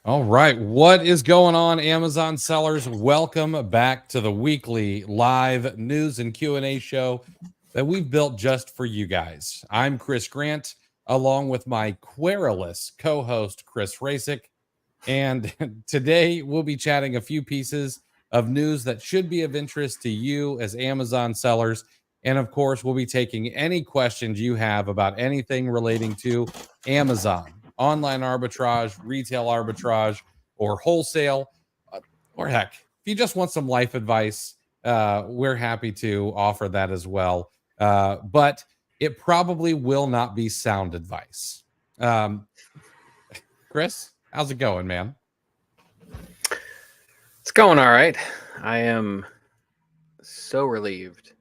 All right. What is going on, Amazon sellers? Welcome back to the weekly live news and Q&A show that we've built just for you guys. I'm Chris Grant, along with my querulous co-host, Chris Rasick. And today we'll be chatting a few pieces of news that should be of interest to you as Amazon sellers. And of course, we'll be taking any questions you have about anything relating to Amazon, online arbitrage, retail arbitrage, or wholesale, or heck, if you just want some life advice, we're happy to offer that as well. But it probably will not be sound advice. Chris, how's it going, man? It's going all right. I am so relieved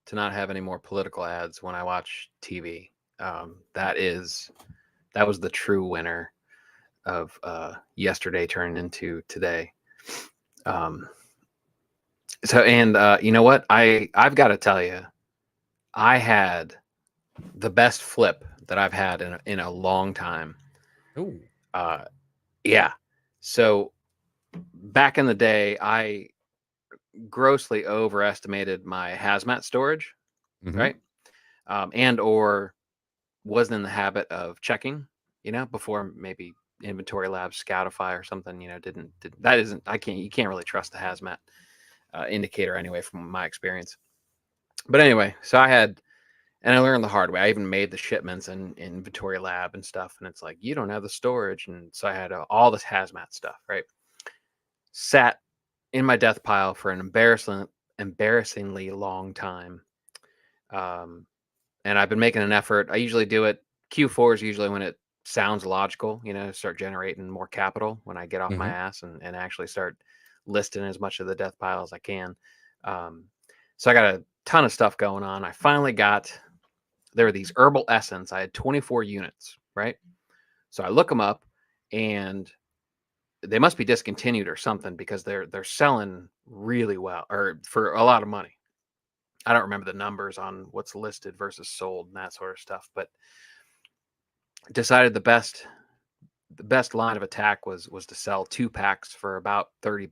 to not have any more political ads when I watch TV. That was the true winner of yesterday turned into today. You know what? I've got to tell you, I had the best flip that I've had in a long time. Ooh. Yeah. So back in the day, I grossly overestimated my hazmat storage, right? And or wasn't in the habit of checking, before maybe Inventory Labs, Scoutify or something, you can't really trust the hazmat indicator anyway, from my experience. But anyway, so and I learned the hard way. I even made the shipments in Inventory Lab and stuff. And it's like, you don't have the storage. And so I had all this hazmat stuff, right? Sat in my death pile for an embarrassingly long time. And I've been making an effort. I usually do it. Q4 is usually when it sounds logical, start generating more capital when I get off my ass and actually start listing as much of the death pile as I can. So I got a ton of stuff going on. I finally there were these herbal essence. I had 24 units, right? So I look them up and they must be discontinued or something, because they're selling really well, or for a lot of money. I don't remember the numbers on what's listed versus sold and that sort of stuff, but decided the best line of attack was to sell 2 packs for about $30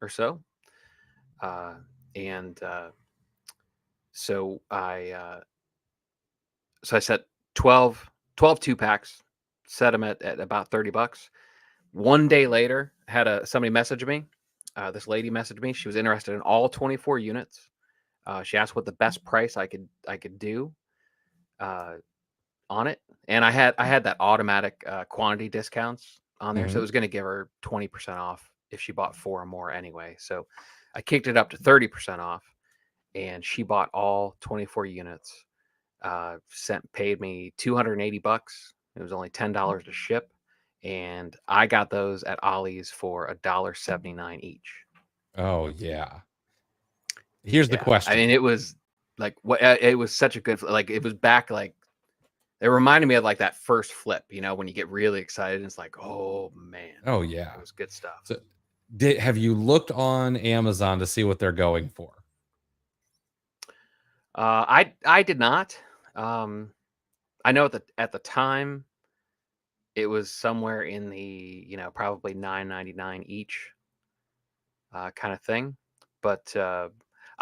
or so. So I set 12 2-packs, set them at about $30. One day later, had somebody message me. This lady messaged me. She was interested in all 24 units. She asked what the best price I could do on it, and I had that automatic quantity discounts on there, so it was going to give her 20% off if she bought 4 or more anyway. So I kicked it up to 30% off, and she bought all 24 units. Paid me $280. It was only $10 to ship, and I got those at Ollie's for $1.79 each. Oh yeah. Here's the question. I mean, it was like it was such a good, like, it was back, like, it reminded me of like that first flip, when you get really excited and it's like, oh man. Oh yeah. It was good stuff. So have you looked on Amazon to see what they're going for? I did not. I know at the time it was somewhere in the, probably $9.99 each kind of thing. But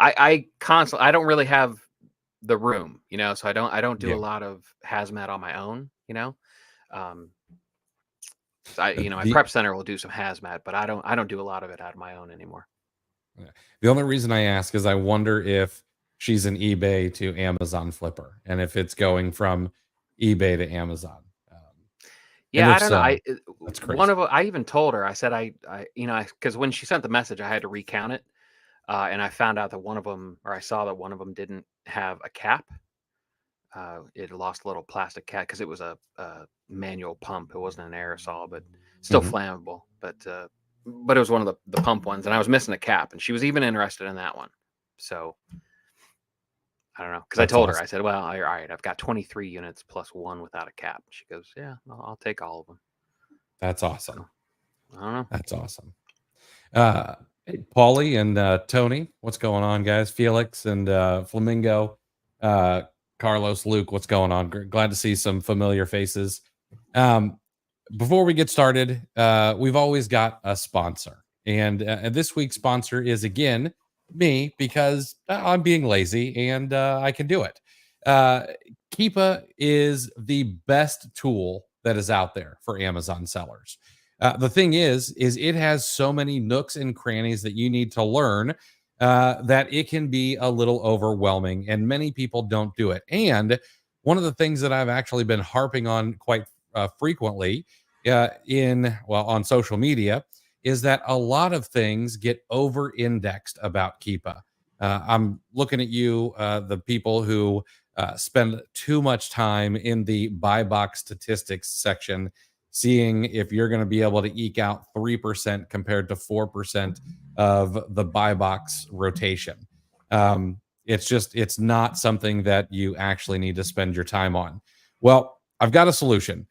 I constantly, I don't really have the room, so I don't do a lot of hazmat on my own, my prep center will do some hazmat, but I don't do a lot of it out of my own anymore. The only reason I ask is I wonder if she's an eBay to Amazon flipper, and if it's going from eBay to Amazon. Yeah, I don't know. That's crazy. I even told her, I said, because when she sent the message, I had to recount it. And I found out that I saw that one of them didn't have a cap. It lost a little plastic cap because it was a manual pump. It wasn't an aerosol, but still flammable. But it was one of the pump ones, and I was missing a cap, and she was even interested in that one. So I don't know, because I told her, I said, well, all right, I've got 23 units plus 1 without a cap. She goes, yeah, I'll take all of them. That's awesome. So, I don't know. That's awesome. Hey, Paulie and Tony, what's going on, guys? Felix and Flamingo, Carlos, Luke, what's going on? Glad to see some familiar faces. before we get started, we've always got a sponsor. And this week's sponsor is, again, me, because I'm being lazy and I can do it. Uh, Keepa is the best tool that is out there for Amazon sellers. The thing is it has so many nooks and crannies that you need to learn that it can be a little overwhelming, and many people don't do it. And one of the things that I've actually been harping on quite frequently on social media is that a lot of things get over indexed about Keepa. I'm looking at you, the people who spend too much time in the buy box statistics section, seeing if you're going to be able to eke out 3% compared to 4% of the buy box rotation. It's not something that you actually need to spend your time on. Well, I've got a solution.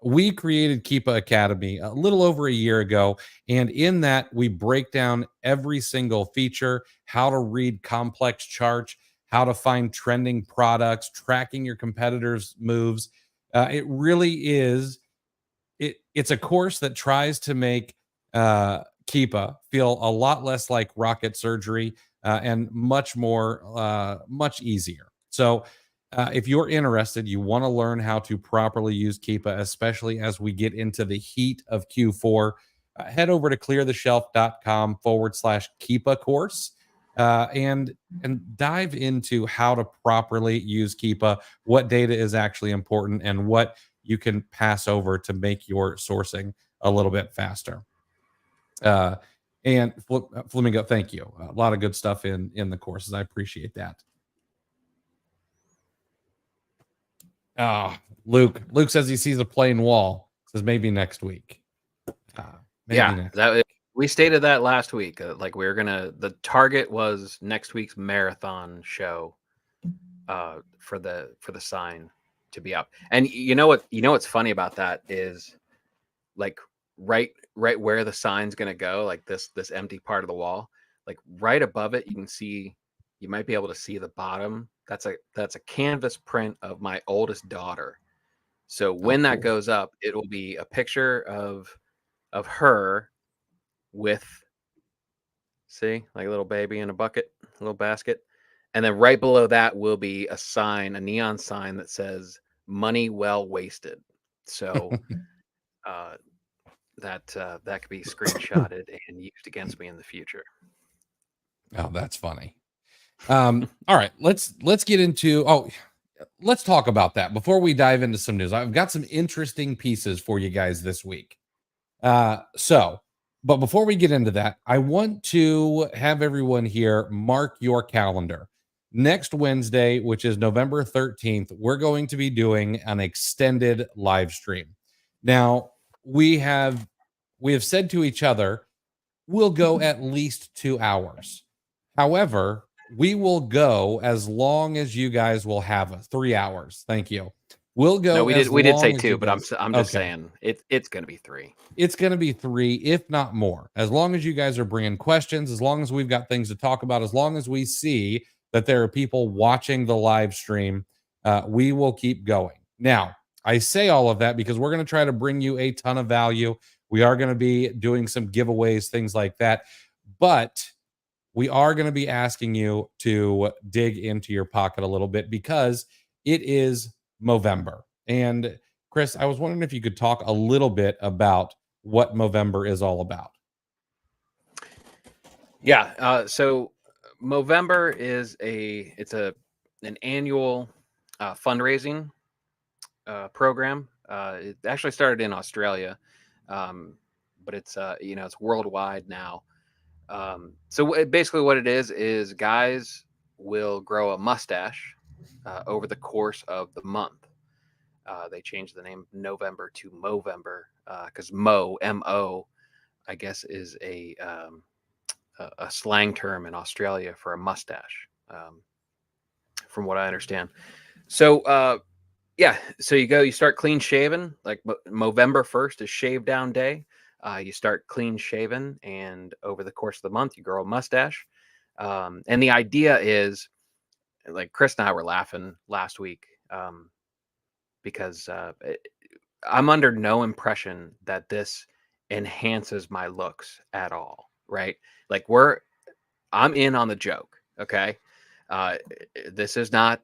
We created Keepa Academy a little over a year ago, and in that we break down every single feature, how to read complex charts, how to find trending products, tracking your competitors' moves. It really is. It's a course that tries to make Keepa feel a lot less like rocket surgery and much easier. So, if you're interested, you want to learn how to properly use Keepa, especially as we get into the heat of Q4, head over to cleartheshelf.com/Keepa course and dive into how to properly use Keepa, what data is actually important, and what you can pass over to make your sourcing a little bit faster. Uh, and Flamingo, thank you. A lot of good stuff in the courses. I appreciate that. Luke says he sees a plain wall. Says maybe next week. We stated that last week. Like the target was next week's marathon show for the sign to be up. And what's funny about that is, like, right where the sign's gonna go, like this empty part of the wall, like right above it, you might be able to see the bottom. That's a canvas print of my oldest daughter. So when that goes up, it will be a picture of her with, see, like a little baby in a bucket, a little basket. And then right below that will be a neon sign that says "Money well wasted." So that could be screenshotted and used against me in the future. Oh, that's funny. All right, let's get into let's talk about that before we dive into some news. I've got some interesting pieces for you guys this week. But before we get into that, I want to have everyone here mark your calendar. Next Wednesday, which is November 13th, we're going to be doing an extended live stream. Now, we have said to each other, we'll go at least 2 hours. However, we will go as long as you guys will have us. 3 hours. Thank you. We'll go. No, we did say 2, but I'm just saying it's going to be 3. It's going to be 3, if not more. As long as you guys are bringing questions, as long as we've got things to talk about, as long as we see that there are people watching the live stream, we will keep going. Now, I say all of that because we're going to try to bring you a ton of value. We are going to be doing some giveaways, things like that. But we are going to be asking you to dig into your pocket a little bit because it is Movember. And Chris, I was wondering if you could talk a little bit about what Movember is all about. Yeah. So Movember is an annual fundraising program. It actually started in Australia, but it's worldwide now. So basically what it is guys will grow a mustache over the course of the month. They changed the name November to Movember because M-O, I guess, is a slang term in Australia for a mustache, from what I understand. So so you start clean shaven. Like Movember 1st is shave down day. You start clean shaven, and over the course of the month, you grow a mustache. And the idea is, like Chris and I were laughing last week because I'm under no impression that this enhances my looks at all, right? Like I'm in on the joke, okay? This is not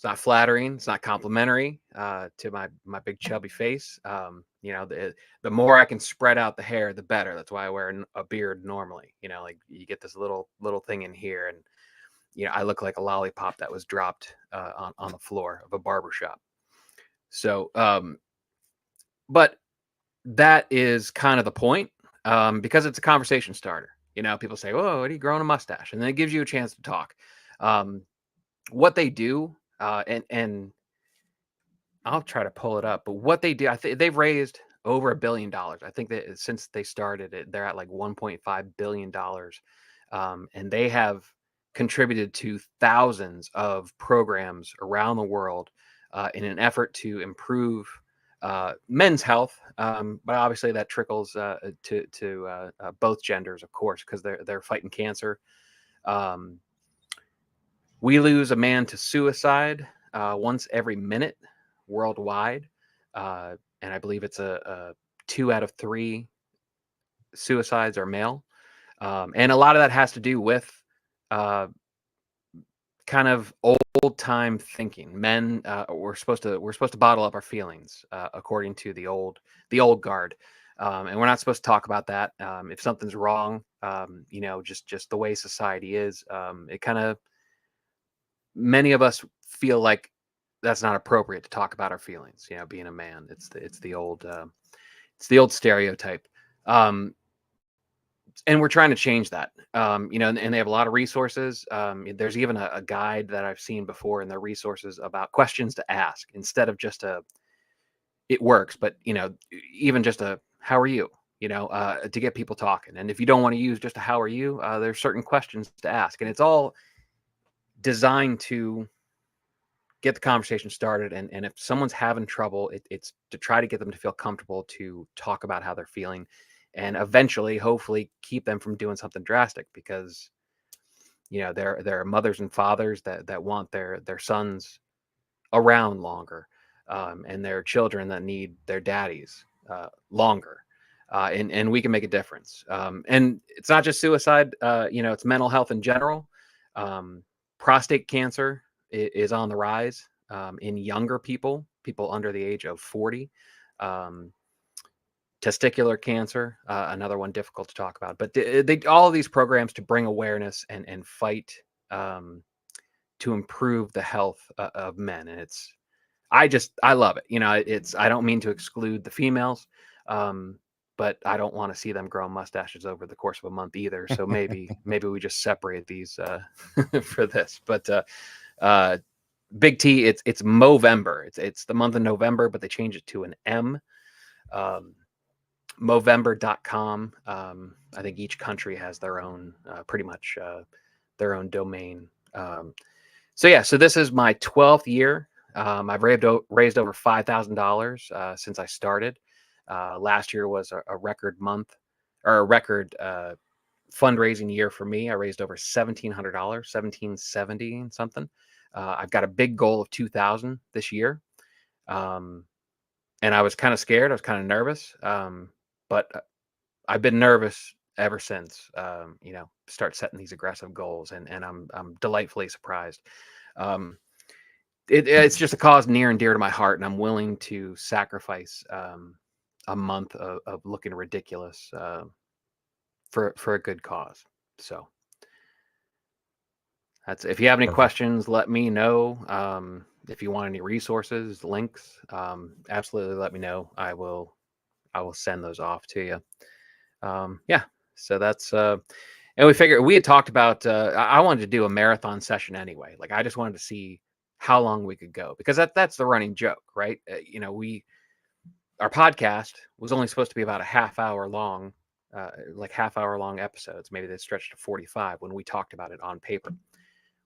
it's not flattering, it's not complimentary to my big chubby face. The more I can spread out the hair, the better. That's why I wear a beard normally. Like you get this little thing in here, and I look like a lollipop that was dropped on the floor of a barber shop. So, but that is kind of the point, because it's a conversation starter. People say, "Oh, what are you growing a mustache?" And then it gives you a chance to talk. What they do, and I'll try to pull it up, but what they do, I think they've raised over $1 billion. I think that since they started it, they're at like $1.5 billion. And they have contributed to thousands of programs around the world in an effort to improve men's health. But obviously that trickles to both genders, of course, because they're fighting cancer. We lose a man to suicide once every minute worldwide, and I believe it's a 2 out of 3 suicides are male, and a lot of that has to do with uh, kind of old time thinking. Men, we're supposed to bottle up our feelings, according to the old guard, and we're not supposed to talk about that. If something's wrong, just the way society is, it kind of many of us feel like that's not appropriate to talk about our feelings. Being a man, it's the old stereotype, and we're trying to change that. And they have a lot of resources. There's even a guide that I've seen before in their resources about questions to ask instead of just it works, but even just a how are you, to get people talking. And if you don't want to use just a how are you, there's certain questions to ask, and it's all designed to get the conversation started. And if someone's having trouble, it's to try to get them to feel comfortable to talk about how they're feeling, and eventually, hopefully, keep them from doing something drastic, because there are mothers and fathers that want their sons around longer, and their children that need their daddies longer, and we can make a difference. And it's not just suicide, it's mental health in general. Prostate cancer is on the rise in younger people under the age of 40. Testicular cancer, another one difficult to talk about. But all of these programs to bring awareness and fight, to improve the health of men. And I love it. I don't mean to exclude the females, but I don't want to see them grow mustaches over the course of a month either. So maybe we just separate these for this. But Big T, it's Movember. It's the month of November, but they change it to an M. Movember.com. I think each country has their own, pretty much their own domain. So this is my 12th year. I've raised over $5,000 since I started. Last year was a record month, or a record fundraising year for me. I raised over $1,700, $1,770 and something. I've got a big goal of $2,000 this year. And I was kind of scared. I was kind of nervous. But I've been nervous ever since, start setting these aggressive goals, and I'm delightfully surprised. It's just a cause near and dear to my heart, and I'm willing to sacrifice a month of looking ridiculous for a good cause. So if you have any questions, let me know. If you want any resources, links, absolutely let me know. I will send those off to you. So that's and we had talked about I wanted to do a marathon session anyway. Like, I just wanted to see how long we could go, because that's the running joke, right? Our podcast was only supposed to be about a half hour long episodes. Maybe they stretched to 45 when we talked about it on paper.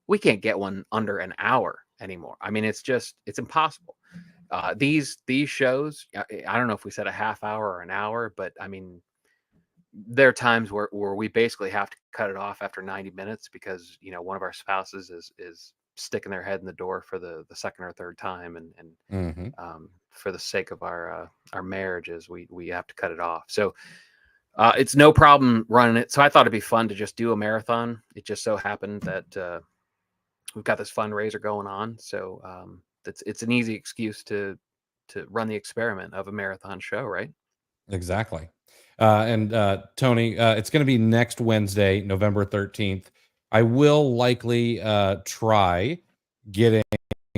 We can't get one under an hour anymore. I mean, it's impossible. These shows, I don't know if we said a half hour or an hour, but I mean, there are times where we basically have to cut it off after 90 minutes because one of our spouses is sticking their head in the door for the second or third time, and for the sake of our marriages, we have to cut it off. So it's no problem running it. So I thought it'd be fun to just do a marathon. It just so happened that we've got this fundraiser going on, so it's an easy excuse to run the experiment of a marathon show, right? Exactly. And Tony, it's going to be next Wednesday, November 13th. I will likely try getting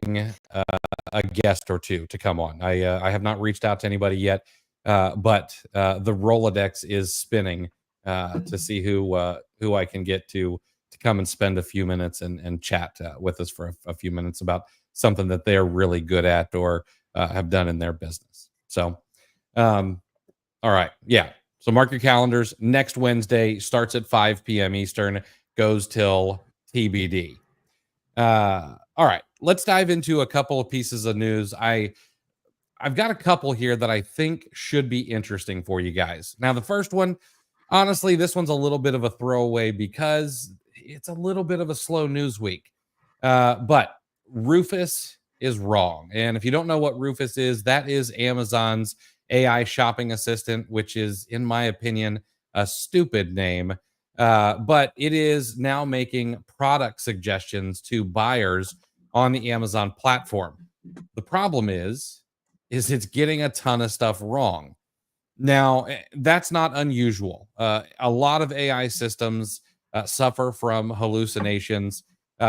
uh, a guest or two to come on. I have not reached out to anybody yet, but the Rolodex is spinning to see who I can get to come and spend a few minutes and chat with us for a few minutes about something that they're really good at or have done in their business. So, all right, yeah. So mark your calendars. Next Wednesday starts at 5 p.m. Eastern, goes till TBD. All right, let's dive into a couple of pieces of news. I've got a couple here that I think should be interesting for you guys. Now, the first one, honestly, this one's a little bit of a throwaway because it's a little bit of a slow news week. But Rufus is wrong. And if you don't know what Rufus is, that is Amazon's AI shopping assistant, which is, in my opinion, a stupid name. But it is now making product suggestions to buyers on the Amazon platform. The problem is it's getting a ton of stuff wrong. Now, that's not unusual. A lot of AI systems suffer from hallucinations,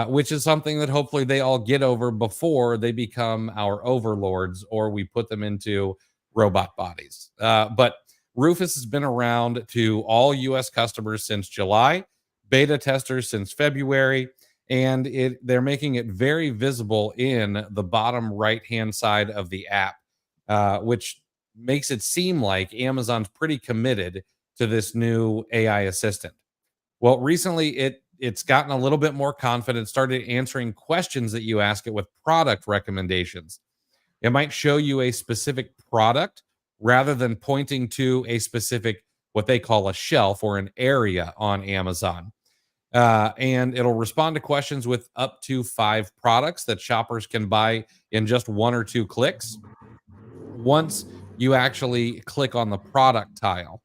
which is something that hopefully they all get over before they become our overlords or we put them into robot bodies. But Rufus has been around to all US customers since July, beta testers since February, and they're making it very visible in the bottom right-hand side of the app, which makes it seem like Amazon's pretty committed to this new AI assistant. Well, recently it's gotten a little bit more confident, started answering questions that you ask it with product recommendations. It might show you a specific product rather than pointing to a specific, what they call a shelf or an area on Amazon. And it'll respond to questions with up to 5 products that shoppers can buy in just 1 or 2 clicks once you actually click on the product tile.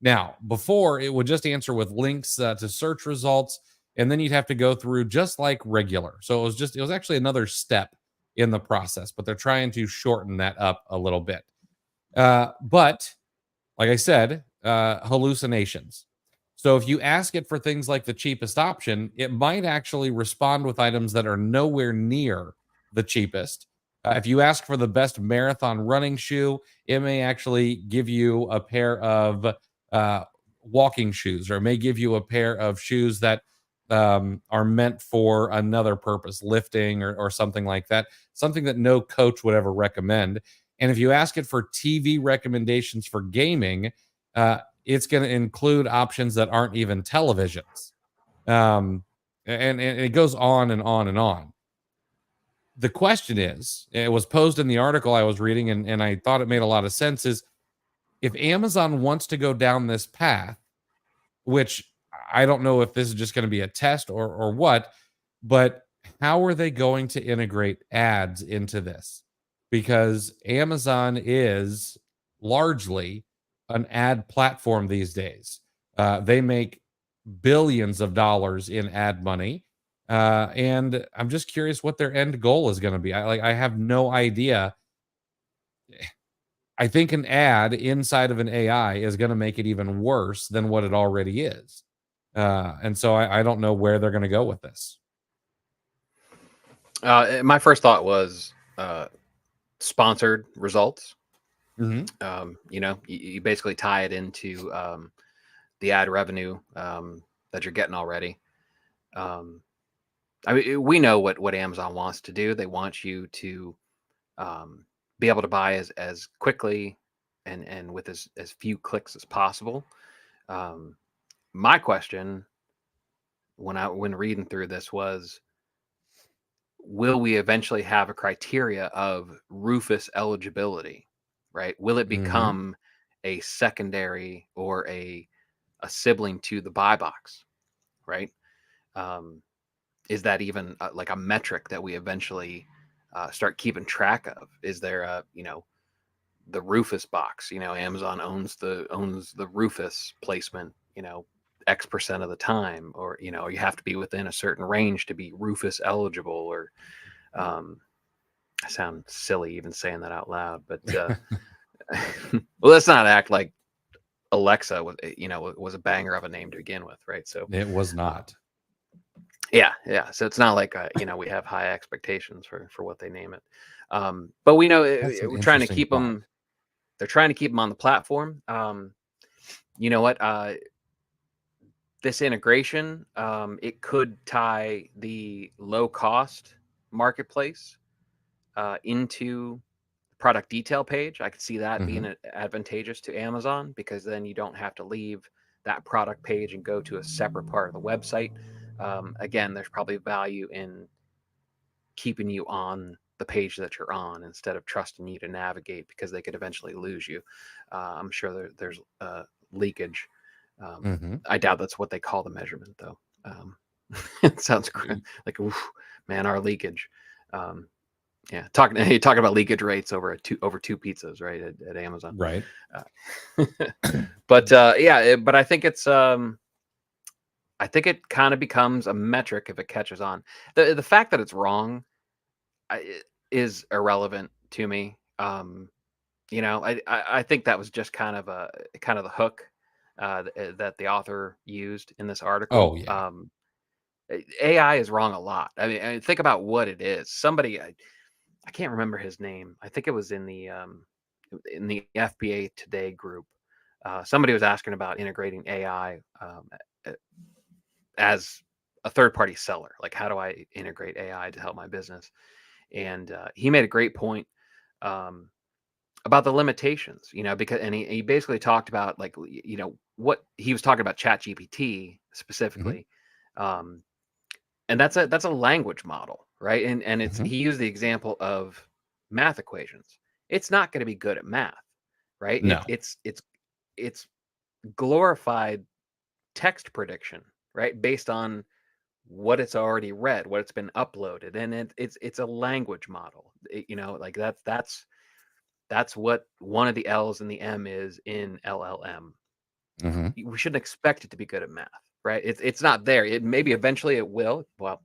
Now, before it would just answer with links to search results, and then you'd have to go through just like regular. So it was actually another step in the process, but they're trying to shorten that up a little bit. But like I said, hallucinations. So if you ask it for things like the cheapest option, it might actually respond with items that are nowhere near the cheapest. If you ask for the best marathon running shoe, it may actually give you a pair of walking shoes, or it may give you a pair of shoes that are meant for another purpose, lifting or something like that, something that no coach would ever recommend. And if you ask it for TV recommendations for gaming, it's going to include options that aren't even televisions. And it goes on and on and on. The question is, it was posed in the article I was reading, and I thought it made a lot of sense, is if Amazon wants to go down this path, which I don't know if this is just going to be a test or what, but how are they going to integrate ads into this? Because Amazon is largely an ad platform these days. They make billions of dollars in ad money. And I'm just curious what their end goal is going to be. I have no idea. I think an ad inside of an AI is going to make it even worse than what it already is. And so I don't know where they're going to go with this. My first thought was sponsored results. You basically tie it into the ad revenue that you're getting already. I mean, we know what Amazon wants to do. They want you to be able to buy as quickly and with as few clicks as possible. My question when reading through this was, will we eventually have a criteria of Rufus eligibility, right? Will it become a secondary or a sibling to the buy box, right? is that even like a metric that we eventually start keeping track of? Is there a, the Rufus box? Amazon owns the Rufus placement, X% of the time, or you have to be within a certain range to be Rufus eligible, or I sound silly even saying that out loud, but well, let's not act like Alexa was a banger of a name to begin with, right? So It was not. Yeah. So it's not like we have high expectations for what they name it, but we know we're trying to keep them. They're trying to keep them on the platform. You know what? This integration, it could tie the low cost marketplace into product detail page. I could see that being advantageous to Amazon, because then you don't have to leave that product page and go to a separate part of the website. Again, there's probably value in keeping you on the page that you're on instead of trusting you to navigate, because they could eventually lose you. I'm sure there's leakage. I doubt that's what they call the measurement, though. It sounds like, oof, man, our leakage. Yeah, talking about leakage rates over two pizzas, right, at Amazon, right? But but I think it's I think it kind of becomes a metric if it catches on. The fact that it's wrong is irrelevant to me. I think that was just kind of the hook that the author used in this article. Oh yeah. AI is wrong a lot. I mean, think about what it is. Somebody, I can't remember his name. I think it was in the FBA Today group. Somebody was asking about integrating AI as a third-party seller. Like, how do I integrate AI to help my business? And he made a great point about the limitations, because he basically talked about, like, what he was talking about, ChatGPT specifically. And that's a language model, right? And he used the example of math equations. It's not going to be good at math, right? No. It's glorified text prediction, right? Based on what it's already read, what it's been uploaded, and it's a language model. Like that's what one of the L's and the M is in LLM. We shouldn't expect it to be good at math, right? It's not there. It maybe eventually it will. Well,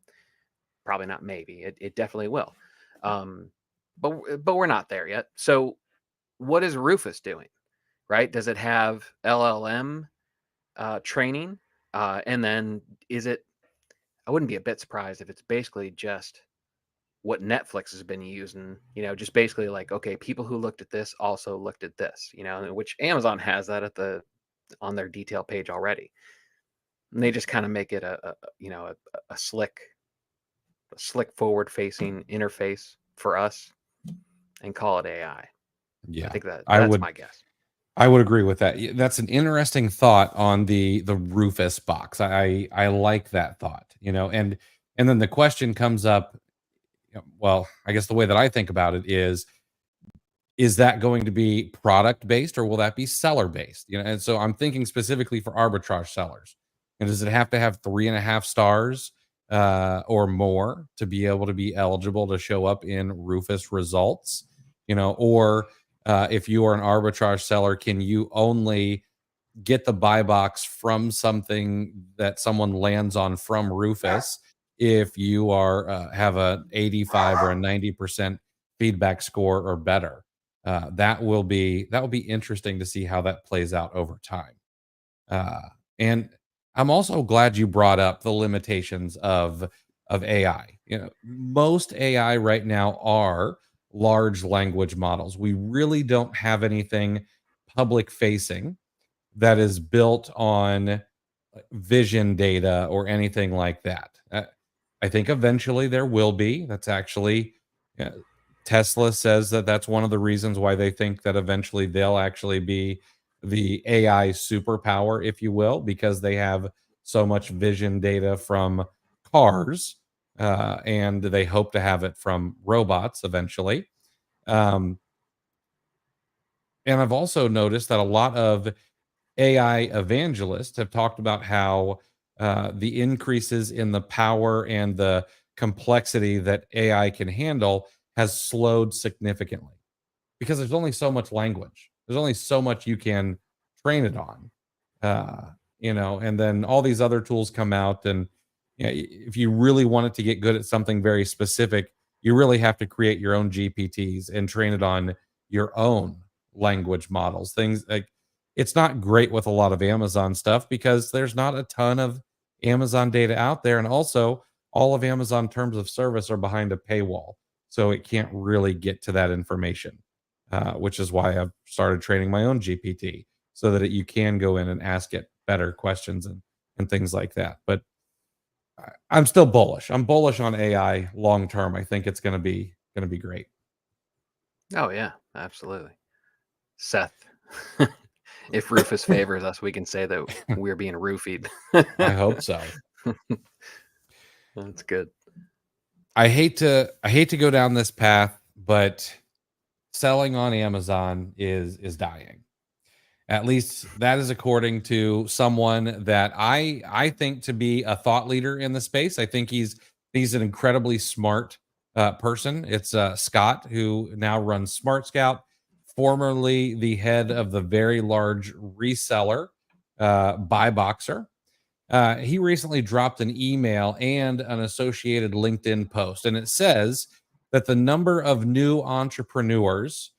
probably not. Maybe it definitely will. But we're not there yet. So what is Rufus doing, right? Does it have LLM training? And then is it? I wouldn't be a bit surprised if it's basically just what Netflix has been using, just basically like, okay, people who looked at this also looked at this, which Amazon has that on their detail page already. And they just kind of make it a slick forward facing interface for us and call it AI. Yeah. I think that's my guess. I would agree with that. That's an interesting thought on the Rufus box. I like that thought, and then the question comes up. Well, I guess the way that I think about it is that going to be product based, or will that be seller based? And so I'm thinking specifically for arbitrage sellers. And does it have to have 3.5 stars or more to be able to be eligible to show up in Rufus results? Or if you are an arbitrage seller, can you only get the buy box from something that someone lands on from Rufus if you are have a 85 or a 90% feedback score or better? That will be interesting to see how that plays out over time. And I'm also glad you brought up the limitations of AI. Most AI right now are large language models. We really don't have anything public facing that is built on vision data or anything like that. I think eventually there will be. That's actually Tesla says that that's one of the reasons why they think that eventually they'll actually be the AI superpower, if you will, because they have so much vision data from cars, and they hope to have it from robots eventually. And I've also noticed that a lot of AI evangelists have talked about how the increases in the power and the complexity that AI can handle has slowed significantly because there's only so much language. There's only so much you can train it on. Uh, and then all these other tools come out, and if you really want it to get good at something very specific, you really have to create your own GPTs and train it on your own language models. Things like it's not great with a lot of Amazon stuff because there's not a ton of Amazon data out there, and also all of Amazon terms of service are behind a paywall, so it can't really get to that information. Which is why I've started training my own GPT so that you can go in and ask it better questions and things like that. But I'm still bullish. I'm bullish on AI long term. I think it's going to be great. Oh yeah, absolutely. Seth, if Rufus favors us, we can say that we're being roofied. I hope so. That's good. I hate to go down this path, but selling on Amazon is dying. At least that is according to someone that I think to be a thought leader in the space. I think he's an incredibly smart person. It's Scott, who now runs Smart Scout, formerly the head of the very large reseller Buy Boxer. He recently dropped an email and an associated LinkedIn post, and it says that the number of new entrepreneurs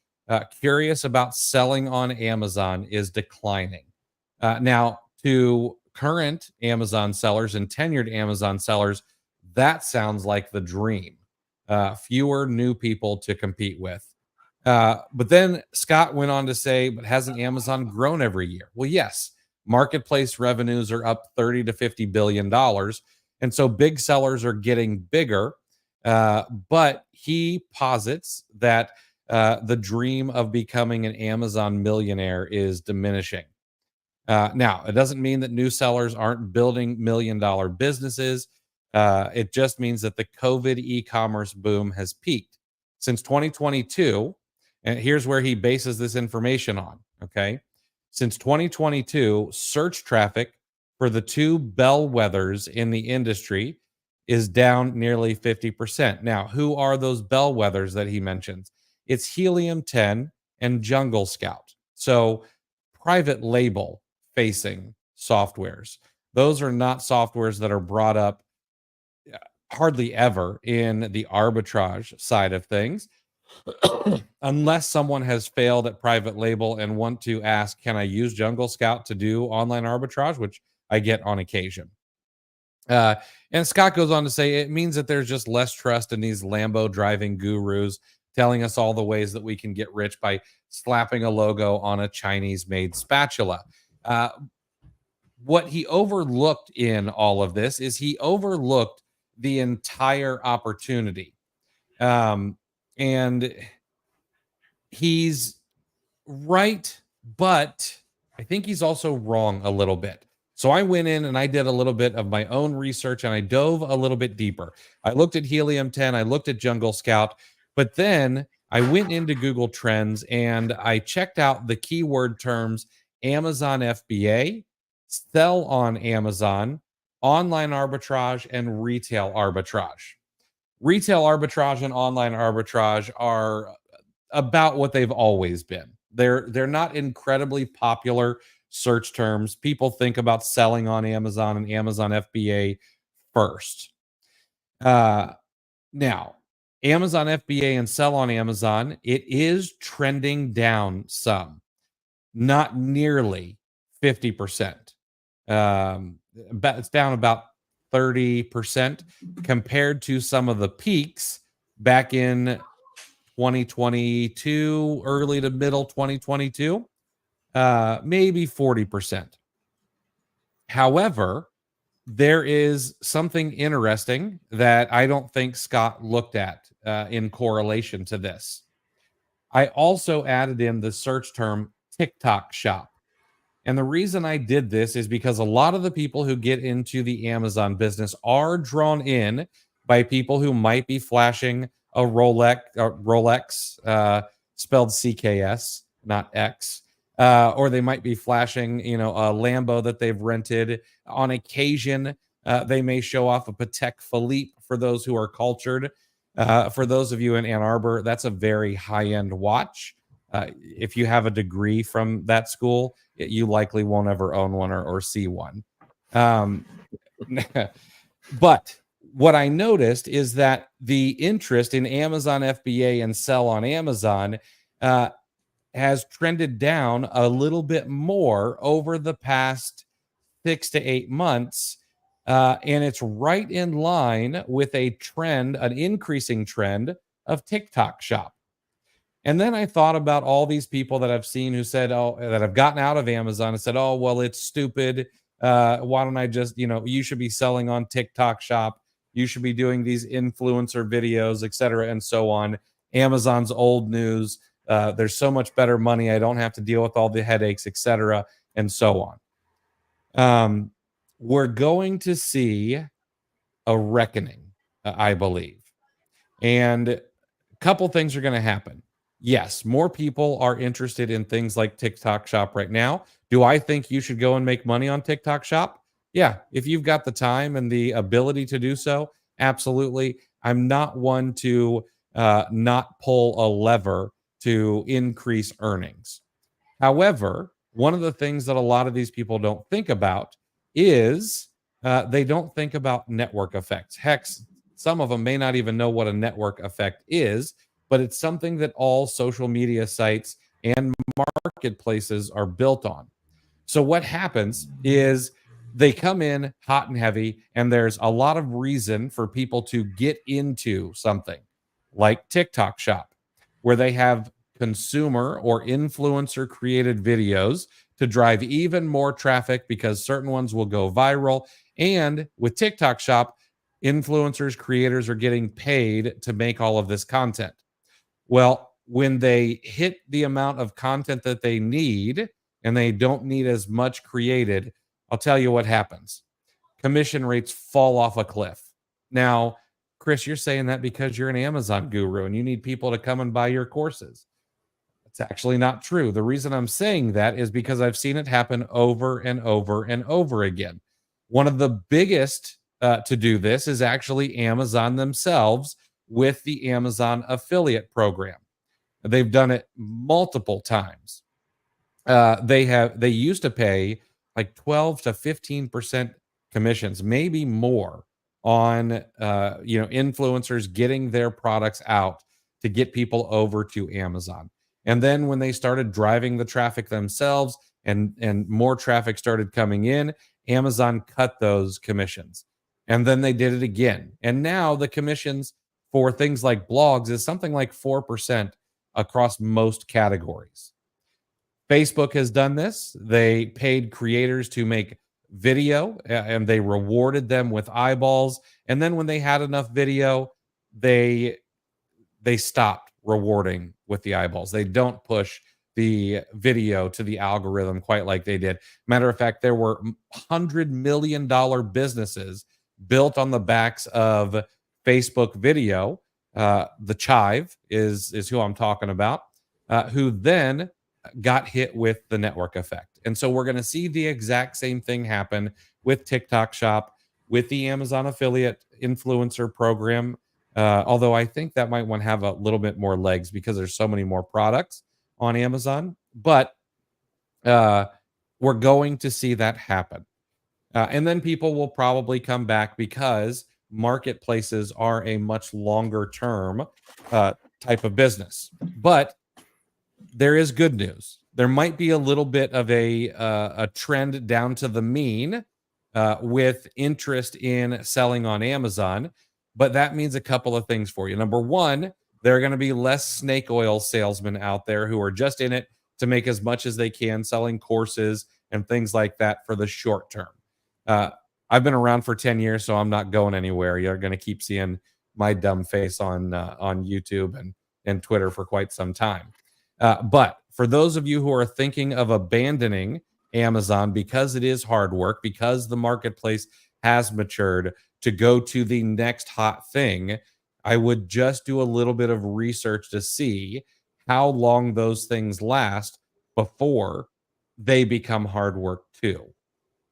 curious about selling on Amazon is declining. Now, to current Amazon sellers and tenured Amazon sellers, that sounds like the dream. Fewer new people to compete with. But then Scott went on to say, but hasn't Amazon grown every year? Well, yes, marketplace revenues are up 30 to $50 billion. And so big sellers are getting bigger. But he posits that the dream of becoming an Amazon millionaire is diminishing. Now, it doesn't mean that new sellers aren't building $1 million businesses. It just means that the COVID e-commerce boom has peaked. Since 2022, and here's where he bases this information on, okay? Since 2022, search traffic for the two bellwethers in the industry is down nearly 50%. Now, who are those bellwethers that he mentions? It's Helium 10 and Jungle Scout. So, private label facing softwares. Those are not softwares that are brought up hardly ever in the arbitrage side of things, unless someone has failed at private label and want to ask, can I use Jungle Scout to do online arbitrage, which I get on occasion. And Scott goes on to say it means that there's just less trust in these Lambo driving gurus telling us all the ways that we can get rich by slapping a logo on a Chinese made spatula. What he overlooked in all of this is he overlooked the entire opportunity. And he's right, but I think he's also wrong a little bit. So I went in and I did a little bit of my own research and I dove a little bit deeper. I looked at Helium 10, I looked at Jungle Scout, but then I went into Google Trends and I checked out the keyword terms Amazon FBA, sell on Amazon, online arbitrage, and retail arbitrage. Retail arbitrage and online arbitrage are about what they've always been. They're not incredibly popular search terms. People think about selling on Amazon and Amazon FBA first. Now, Amazon FBA and sell on Amazon, it is trending down some, not nearly 50%. It's down about 30% compared to some of the peaks back in 2022, early to middle 2022, maybe 40%. However, there is something interesting that I don't think Scott looked at in correlation to this. I also added in the search term TikTok shop. And the reason I did this is because a lot of the people who get into the Amazon business are drawn in by people who might be flashing a Rolex spelled CKS, not X, or they might be flashing, a Lambo that they've rented. On occasion, they may show off a Patek Philippe for those who are cultured. For those of you in Ann Arbor, that's a very high-end watch. If you have a degree from that school, you likely won't ever own one or see one. But what I noticed is that the interest in Amazon FBA and sell on Amazon has trended down a little bit more over the past 6 to 8 months. And it's right in line with a trend, an increasing trend of TikTok shop. And then I thought about all these people that I've seen who said, that have gotten out of Amazon and said, oh, well, it's stupid. Why don't I just, you should be selling on TikTok shop. You should be doing these influencer videos, et cetera, and so on. Amazon's old news. There's so much better money. I don't have to deal with all the headaches, et cetera, and so on. We're going to see a reckoning, I believe. And a couple things are going to happen. Yes, more people are interested in things like TikTok Shop right now. Do I think you should go and make money on TikTok Shop? Yeah, if you've got the time and the ability to do so, absolutely. I'm not one to not pull a lever to increase earnings. However, one of the things that a lot of these people don't think about is they don't think about network effects. Heck, some of them may not even know what a network effect is, but it's something that all social media sites and marketplaces are built on. So what happens is they come in hot and heavy, and there's a lot of reason for people to get into something like TikTok Shop, where they have consumer or influencer created videos to drive even more traffic because certain ones will go viral. And with TikTok Shop, influencers, creators are getting paid to make all of this content. Well, when they hit the amount of content that they need and they don't need as much created, I'll tell you what happens. Commission rates fall off a cliff. Now, Chris, you're saying that because you're an Amazon guru and you need people to come and buy your courses. It's actually not true. The reason I'm saying that is because I've seen it happen over and over and over again. One of the biggest to do this is actually Amazon themselves with the Amazon affiliate program. They've done it multiple times. They used to pay like 12 to 15% commissions, maybe more, on influencers getting their products out to get people over to Amazon. And then when they started driving the traffic themselves and more traffic started coming in, Amazon cut those commissions. And then they did it again. And now the commissions for things like blogs is something like 4% across most categories. Facebook has done this. They paid creators to make video and they rewarded them with eyeballs. And then when they had enough video, they stopped rewarding with the eyeballs. They don't push the video to the algorithm quite like they did. Matter of fact, there were $100 million businesses built on the backs of Facebook video. The Chive is who I'm talking about, who then got hit with the network effect. And so we're going to see the exact same thing happen with TikTok Shop, with the Amazon affiliate influencer program. Although I think that might want to have a little bit more legs because there's so many more products on Amazon. But we're going to see that happen. And then people will probably come back because marketplaces are a much longer term type of business. But there is good news. There might be a little bit of a trend down to the mean with interest in selling on Amazon. But that means a couple of things for you. Number one, there are going to be less snake oil salesmen out there who are just in it to make as much as they can, selling courses and things like that for the short term. I've been around for 10 years, so I'm not going anywhere. You're going to keep seeing my dumb face on YouTube and Twitter for quite some time. But for those of you who are thinking of abandoning Amazon because it is hard work, because the marketplace has matured, to go to the next hot thing, I would just do a little bit of research to see how long those things last before they become hard work too.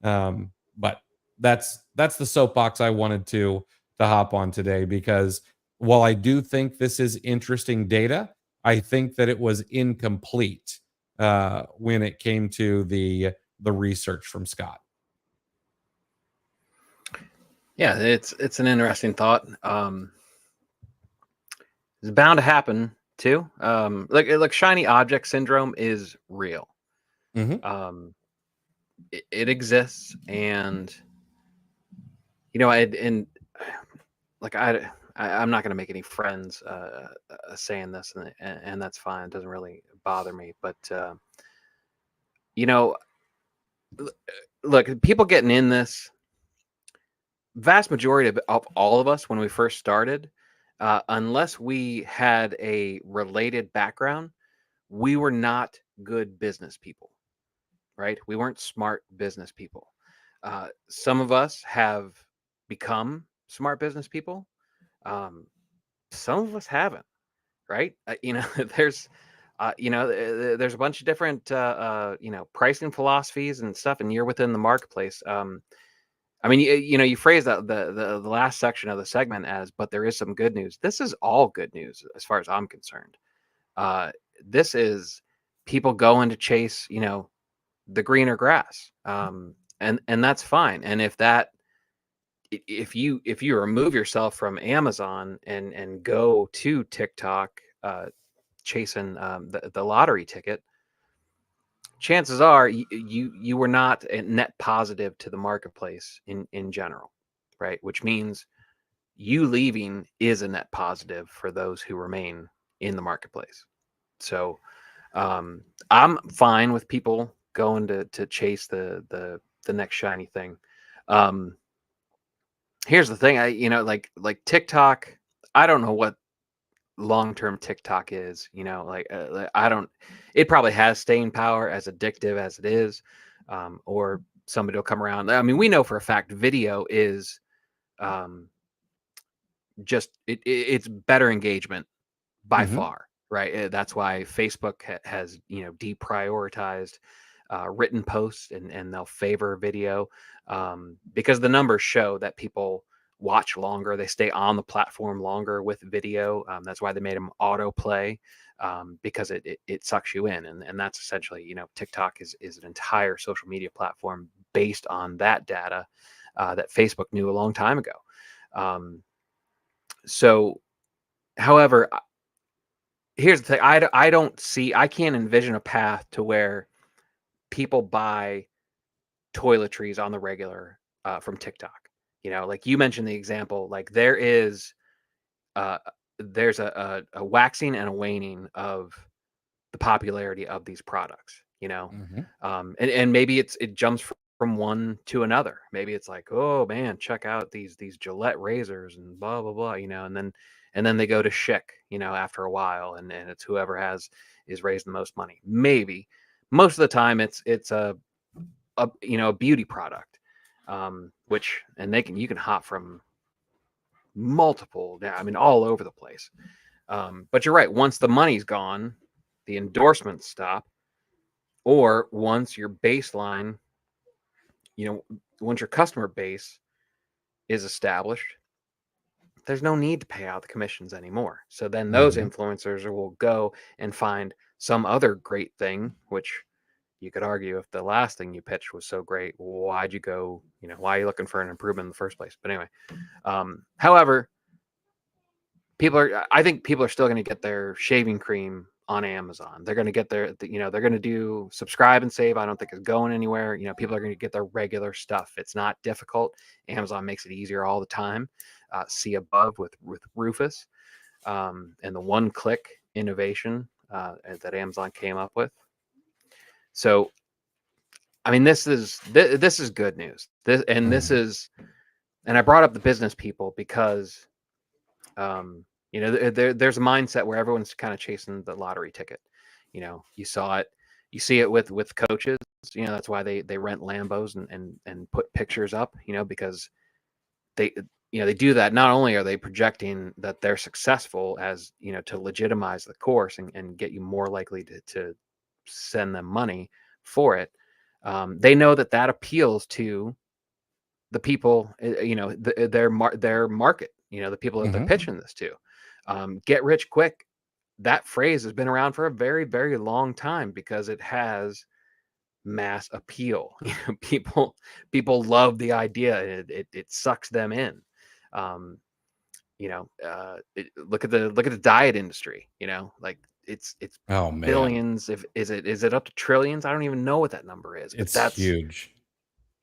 But that's the soapbox I wanted to hop on today, because while I do think this is interesting data, I think that it was incomplete when it came to the research from Scott. Yeah, it's an interesting thought. It's bound to happen too. Like shiny object syndrome is real. Mm-hmm. It exists, and you know, and like I'm not going to make any friends saying this, and that's fine. It doesn't really bother me, but you know, look, people getting in this, vast majority of all of us when we first started, unless we had a related background, we were not good business people, right? We weren't smart business people. Some of us have become smart business people. Some of us haven't, right? There's, there's a bunch of different, pricing philosophies and stuff, and you're within the marketplace. I mean, you phrase that the last section of the segment as, but there is some good news. This is all good news as far as I'm concerned. This is people going to chase, the greener grass, and that's fine. And if you remove yourself from Amazon and go to TikTok, chasing the lottery ticket, chances are you were not a net positive to the marketplace in general, right? Which means you leaving is a net positive for those who remain in the marketplace. So I'm fine with people going to chase the next shiny thing. Here's the thing, like TikTok, I don't know what long-term TikTok is, I don't, it probably has staying power, as addictive as it is, or somebody will come around. I mean, we know for a fact video is just it's better engagement by Mm-hmm. far, right? That's why Facebook has deprioritized written posts, and they'll favor video, because the numbers show that people watch longer, they stay on the platform longer with video. That's why they made them autoplay, because it sucks you in, and that's essentially, TikTok is an entire social media platform based on that data that Facebook knew a long time ago. So, however, here's the thing: I can't envision a path to where people buy toiletries on the regular from TikTok. Like you mentioned the example, like uh, there's a waxing and a waning of the popularity of these products. Mm-hmm. And maybe it jumps from one to another. Maybe it's like, oh man, check out these Gillette razors and blah blah blah, and then they go to Schick, after a while, and it's whoever is raised the most money. Maybe most of the time it's a beauty product, which, and you can hop from multiple, I mean, all over the place. But you're right, once the money's gone, the endorsements stop, or once your baseline, once your customer base is established, there's no need to pay out the commissions anymore. So then those Mm-hmm. influencers will go and find some other great thing, which you could argue, if the last thing you pitched was so great, why'd you go, why are you looking for an improvement in the first place? But anyway, however, I think people are still going to get their shaving cream on Amazon. They're going to get they're going to do subscribe and save. I don't think it's going anywhere. People are going to get their regular stuff. It's not difficult. Amazon makes it easier all the time. See above with Rufus, and the one-click innovation that Amazon came up with. So, I mean, this is good news. This is, and I brought up the business people because, there's a mindset where everyone's kind of chasing the lottery ticket. You see it with coaches. That's why they rent Lambos and put pictures up. Because they do that. Not only are they projecting that they're successful, as to legitimize the course and get you more likely to send them money for it. They know that appeals to the people, their market, the people that they're pitching this to. Get rich quick. That phrase has been around for a very, very long time because it has mass appeal. People love the idea. It sucks them in. Look at the diet industry. Like it's oh man, billions. Is it up to trillions? I don't even know what that number is. But it's huge.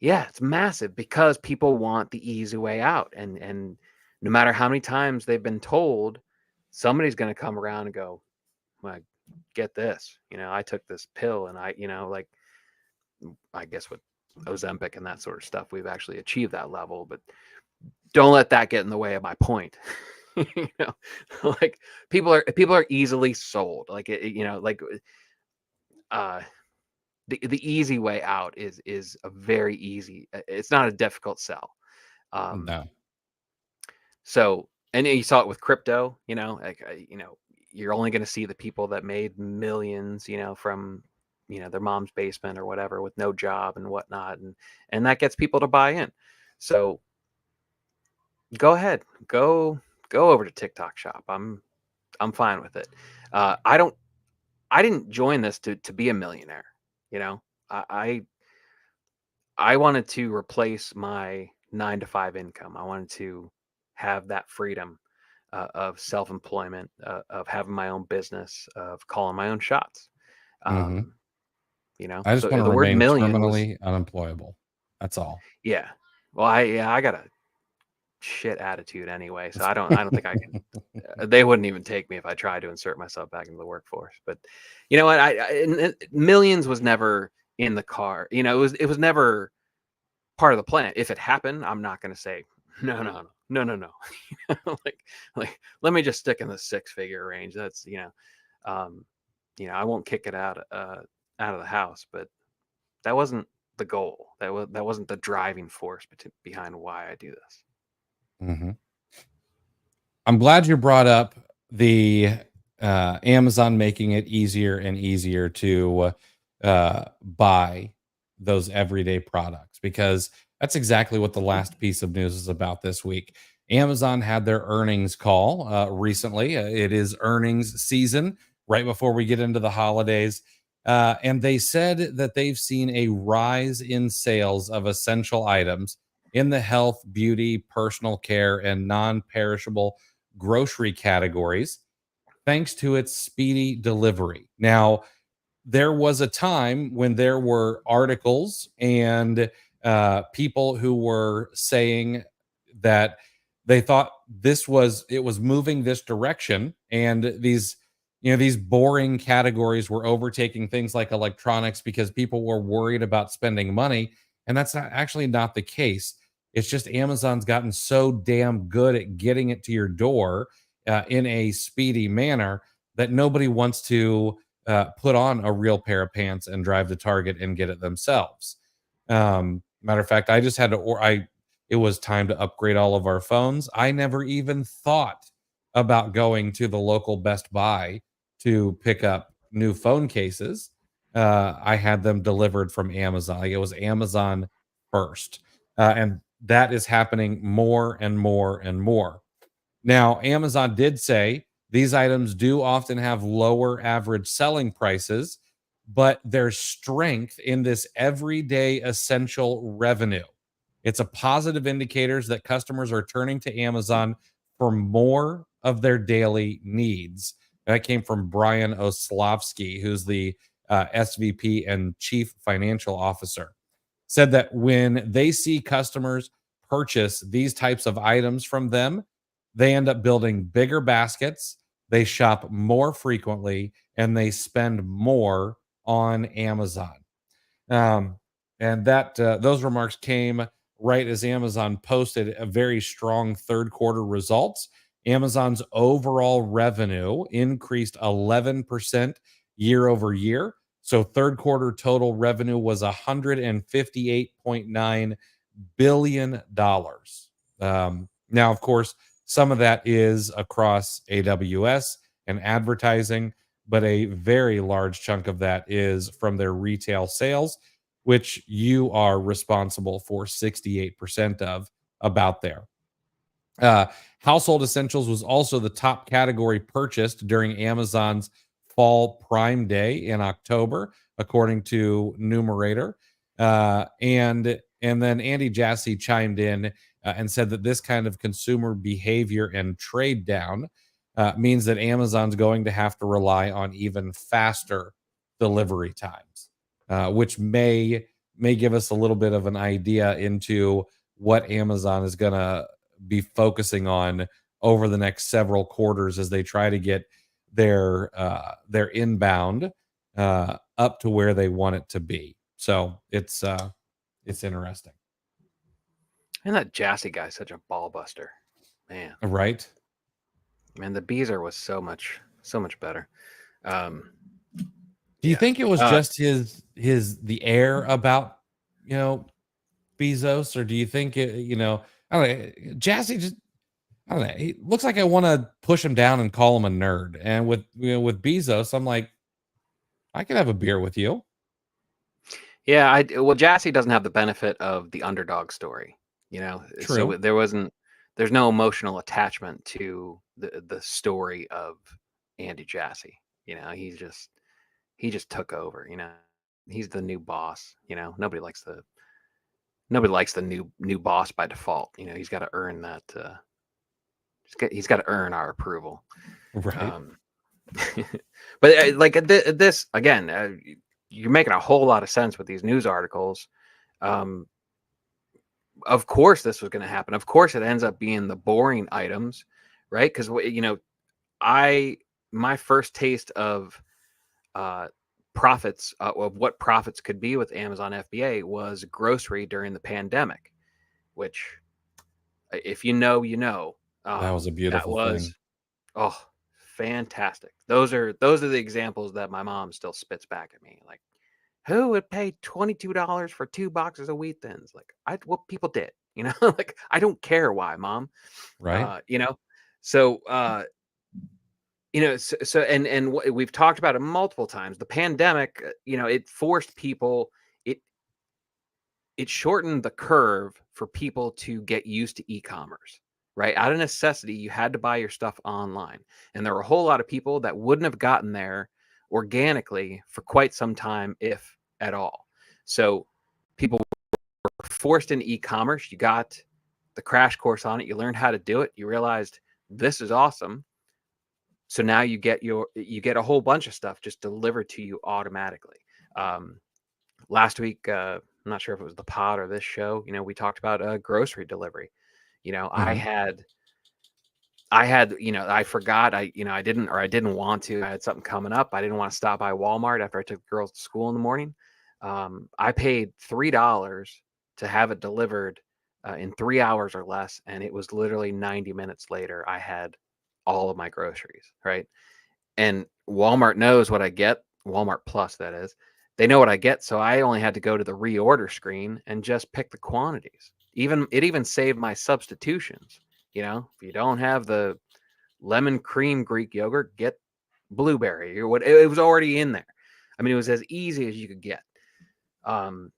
Yeah, it's massive because people want the easy way out, and no matter how many times they've been told, somebody's going to come around and go, "Well, get this. I took this pill, and I guess with Ozempic and that sort of stuff, we've actually achieved that level, but don't let that get in the way of my point." Like people are easily sold. Like the easy way out is a very easy. It's not a difficult sell. No. So, and you saw it with crypto. You're only going to see the people that made millions. From their mom's basement or whatever with no job and whatnot, and that gets people to buy in. So, go ahead, go over to TikTok Shop. I'm fine with it. I didn't join this to be a millionaire. I wanted to replace my 9-to-5 income. I wanted to have that freedom of self-employment, of having my own business, of calling my own shots. I just So want to the word remain million was, terminally unemployable. That's all. yeah. Well, I got a shit attitude anyway, so I don't think I can. They wouldn't even take me if I tried to insert myself back into the workforce. But you know what? Millions was never in the car. It was never part of the plan. If it happened, I'm not going to say no. like let me just stick in the 6-figure range. That's I won't kick it out of the house, but that wasn't the goal. That wasn't the driving force behind why I do this. Mm-hmm. I'm glad you brought up the Amazon making it easier and easier to buy those everyday products, because that's exactly what the last piece of news is about this week. Amazon had their earnings call recently. It is earnings season right before we get into the holidays. And they said that they've seen a rise in sales of essential items in the health, beauty, personal care, and non-perishable grocery categories, thanks to its speedy delivery. Now, there was a time when there were articles and people who were saying that they thought it was moving this direction, and these boring categories were overtaking things like electronics because people were worried about spending money, and that's actually not the case. It's just Amazon's gotten so damn good at getting it to your door in a speedy manner that nobody wants to put on a real pair of pants and drive to Target and get it themselves. Matter of fact, I just had to, it was time to upgrade all of our phones. I never even thought about going to the local Best Buy to pick up new phone cases. I had them delivered from Amazon. Like, it was Amazon first. And that is happening more and more and more. Now, Amazon did say these items do often have lower average selling prices, but there's strength in this everyday essential revenue. It's a positive indicators that customers are turning to Amazon for more of their daily needs. That came from Brian Oslavsky, who's the SVP and Chief Financial Officer. Said that when they see customers purchase these types of items from them, they end up building bigger baskets, they shop more frequently, and they spend more on Amazon. And that those remarks came right as Amazon posted a very strong third quarter results. Amazon's overall revenue increased 11% year over year. So third quarter total revenue was $158.9 billion. Now, of course, some of that is across AWS and advertising, but a very large chunk of that is from their retail sales, which you are responsible for 68% of, about there. Uh, Household essentials was also the top category purchased during Amazon's Fall Prime Day in October, according to Numerator. And then Andy Jassy chimed in and said that this kind of consumer behavior and trade down means that Amazon's going to have to rely on even faster delivery times, which may give us a little bit of an idea into what Amazon is going to be focusing on over the next several quarters as they try to get their inbound up to where they want it to be. So it's interesting, And that Jassy guy's such a ball buster, man. right? Man, the Beezer was so much better. Do you think it was just the air about, Bezos, or do you think I don't know, Jassy just, I don't know, he looks like I want to push him down and call him a nerd. And with Bezos, I'm like, I can have a beer with you. Yeah, well, Jassy doesn't have the benefit of the underdog story, True. So there's no emotional attachment to the story of Andy Jassy. He just took over. He's the new boss. Nobody likes the new boss by default. He's got to earn that. He's got to earn our approval. Right. But like this again, you're making a whole lot of sense with these news articles. Of course, this was going to happen. Of course, it ends up being the boring items, right? Because my first taste of profits, of what profits could be with Amazon FBA, was grocery during the pandemic, which, if you know, That was a beautiful thing. Oh, fantastic. Those are the examples that my mom still spits back at me. Like, who would pay $22 for 2 boxes of wheat thins? Like, what people did, like, I don't care why, mom. Right. So, and we've talked about it multiple times. The pandemic, it forced people, it shortened the curve for people to get used to e-commerce, right? Out of necessity, you had to buy your stuff online. And there were a whole lot of people that wouldn't have gotten there organically for quite some time, if at all. So people were forced into e-commerce. You got the crash course on it. You learned how to do it. You realized this is awesome. So now you get a whole bunch of stuff just delivered to you automatically. Last week, I'm not sure if it was the pod or this show, we talked about grocery delivery. I had, I forgot, I didn't want to. I had something coming up. I didn't want to stop by Walmart after I took the girls to school in the morning. I paid $3 to have it delivered in 3 hours or less, and it was literally 90 minutes later. I had all of my groceries, right? And Walmart knows what I get. Walmart Plus, that is. They know what I get, so I only had to go to the reorder screen and just pick the quantities. It even saved my substitutions. If you don't have the lemon cream Greek yogurt, get blueberry or what. It was already in there. I mean, it was as easy as you could get. And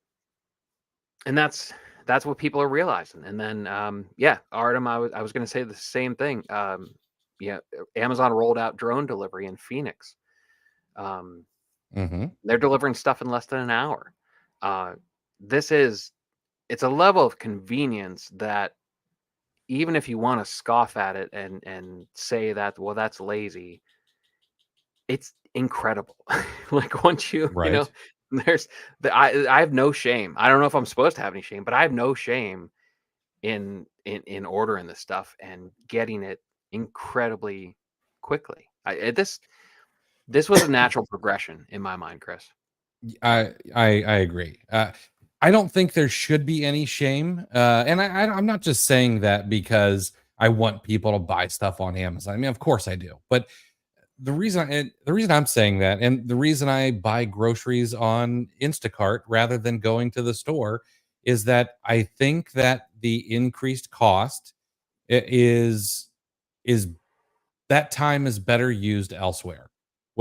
that's what people are realizing. And then, Artem, I was going to say the same thing. Amazon rolled out drone delivery in Phoenix. They're delivering stuff in less than an hour. It's a level of convenience that, even if you want to scoff at it and say that, well, that's lazy, it's incredible. Like, once Right. I have no shame. I don't know if I'm supposed to have any shame, but I have no shame in ordering this stuff and getting it incredibly quickly. This was a natural progression in my mind, Chris. I agree. I don't think there should be any shame, and I'm not just saying that because I want people to buy stuff on Amazon. I mean, of course I do, but the reason I'm saying that, and the reason I buy groceries on Instacart rather than going to the store, is that I think that the increased cost is that time is better used elsewhere,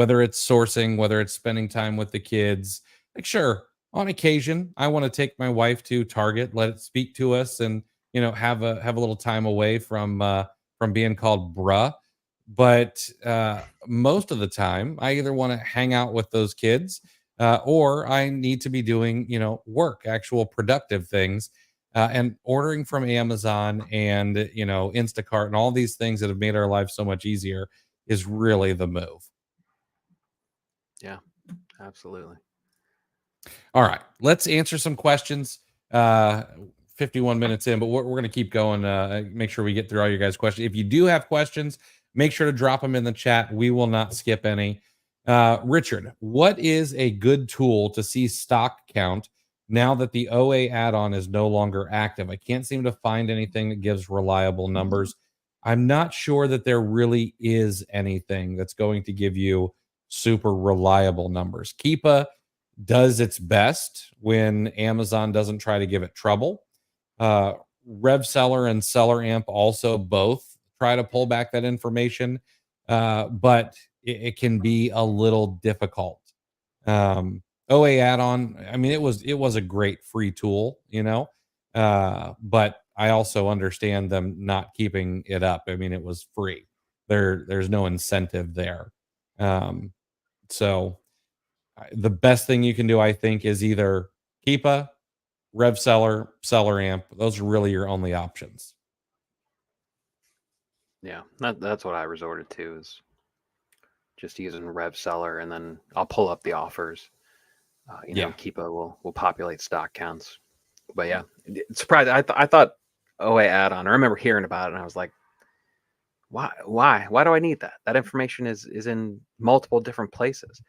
whether it's sourcing, whether it's spending time with the kids. Like, sure, on occasion, I want to take my wife to Target, let it speak to us, and have a little time away from being called bruh. But most of the time, I either want to hang out with those kids, or I need to be doing work, actual productive things. And ordering from Amazon and Instacart and all these things that have made our lives so much easier is really the move. Yeah, absolutely. All right, let's answer some questions. 51 minutes in, but we're going to keep going. Make sure we get through all your guys' questions. If you do have questions, make sure to drop them in the chat. We will not skip any. Richard, what is a good tool to see stock count now that the OA add-on is no longer active? I can't seem to find anything that gives reliable numbers. I'm not sure that there really is anything that's going to give you super reliable numbers. Keepa does its best when Amazon doesn't try to give it trouble. RevSeller and SellerAmp also both try to pull back that information, but it can be a little difficult. OA add-on, I mean, it was a great free tool, but I also understand them not keeping it up. I mean, it was free. There's no incentive there. So the best thing you can do, I think, is either Keepa, RevSeller, SellerAmp. Those are really your only options. Yeah, that's what I resorted to, is just using RevSeller, and then I'll pull up the offers. Keepa will populate stock counts. But yeah, surprised. I thought OA add-on. I remember hearing about it, and I was like, why do I need that? That information is in multiple different places.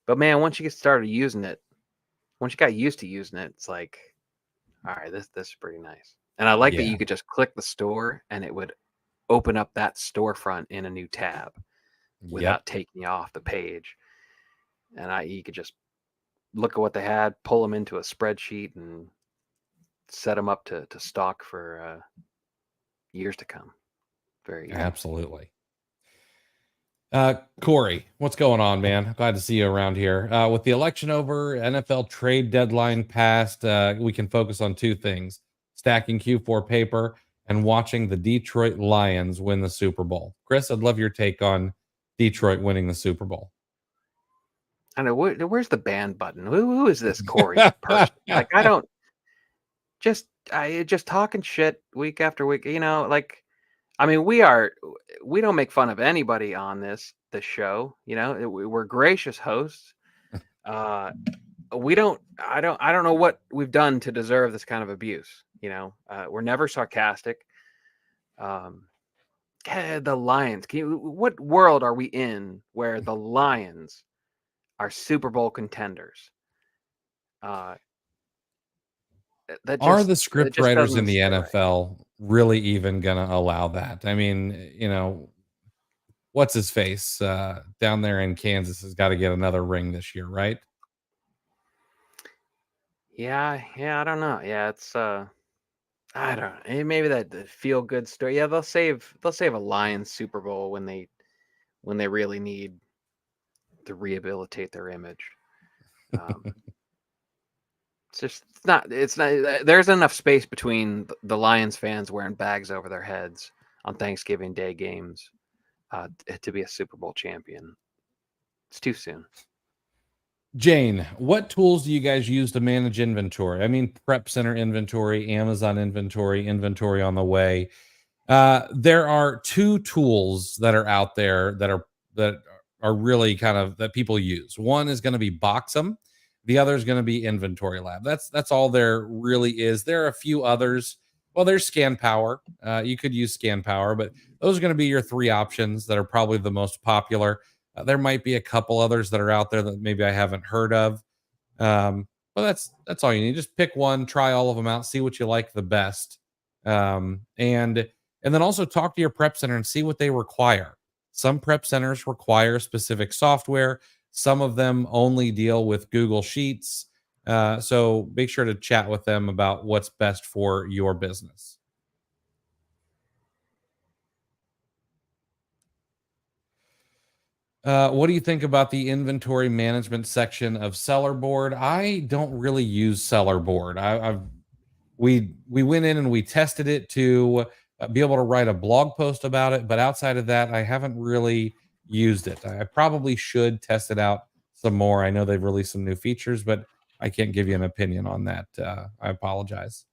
But man, once you get started using it, once you got used to using it, it's like, all right, this is pretty nice. And I like that you could just click the store and it would open up that storefront in a new tab without taking you off the page. And you could just look at what they had, pull them into a spreadsheet, and set them up to stock for years to come. Very easy. Absolutely. Corey, what's going on, man? Glad to see you around here. With the election over, NFL trade deadline passed, we can focus on two things: stacking Q4 paper and watching the Detroit Lions win the Super Bowl. Chris, I'd love your take on Detroit winning the Super Bowl. I know. Where's the ban button? Who is this Corey person? Like, I don't just talking shit week after week. I mean, we don't make fun of anybody on this show. We're gracious hosts. I don't know what we've done to deserve this kind of abuse. We're never sarcastic. The Lions. What world are we in where the Lions are Super Bowl contenders? Are the script writers in the NFL really even going to allow that? I mean, what's his face down there in Kansas has got to get another ring this year, right? Yeah, I don't know. Yeah, it's I don't know. Maybe that feel good story. Yeah, they'll save a Lions Super Bowl when they really need to rehabilitate their image. It's not. There's enough space between the Lions fans wearing bags over their heads on Thanksgiving Day games to be a Super Bowl champion. It's too soon. Jane, what tools do you guys use to manage inventory? I mean, Prep Center inventory, Amazon inventory on the way. There are two tools that are out there that are really kind of that people use. One is going to be Boxem. The other is going to be Inventory Lab. That's all there really is. There are a few others. Well, there's Scan Power. You could use Scan Power, but those are going to be your three options that are probably the most popular. There might be a couple others that are out there that maybe I haven't heard of. But that's all you need. Just pick one, try all of them out, see what you like the best. And then also talk to your prep center and see what they require. Some prep centers require specific software. Some of them only deal with Google Sheets. So make sure to chat with them about what's best for your business. What do you think about the inventory management section of Seller Board? I don't really use Seller Board. We went in and we tested it to be able to write a blog post about it, but outside of that, I haven't really used it. I probably should test it out some more. I know they've released some new features, but I can't give you an opinion on that. I apologize.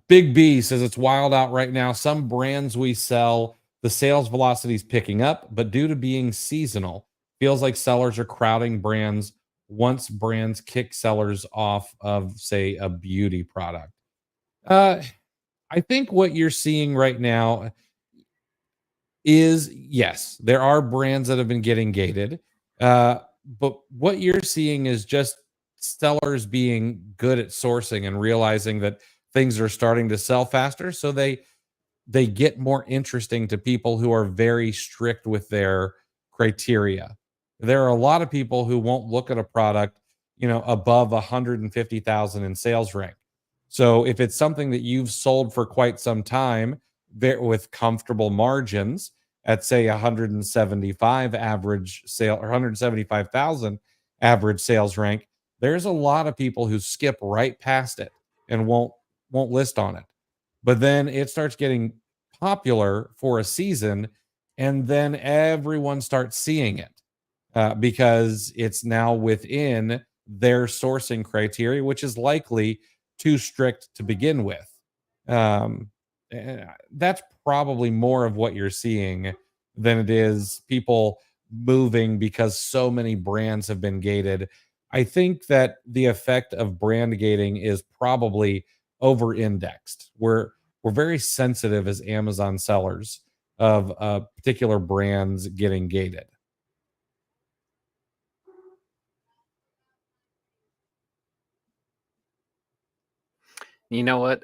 Big B says it's wild out right now. Some brands we sell, the sales velocity is picking up, but due to being seasonal, feels like sellers are crowding brands once brands kick sellers off of, say, a beauty product. Uh, I think what you're seeing right now is yes, there are brands that have been getting gated. But what you're seeing is just sellers being good at sourcing and realizing that things are starting to sell faster. So they get more interesting to people who are very strict with their criteria. There are a lot of people who won't look at a product, above 150,000 in sales rank. So if it's something that you've sold for quite some time there with comfortable margins at say 175 average sale or 175,000 average sales rank, there's a lot of people who skip right past it and won't list on it. But then it starts getting popular for a season, and then everyone starts seeing it because it's now within their sourcing criteria, which is likely too strict to begin with. Um, that's probably more of what you're seeing than it is people moving because so many brands have been gated. I think that the effect of brand gating is probably over indexed. We're very sensitive as Amazon sellers of particular brands getting gated. You know what?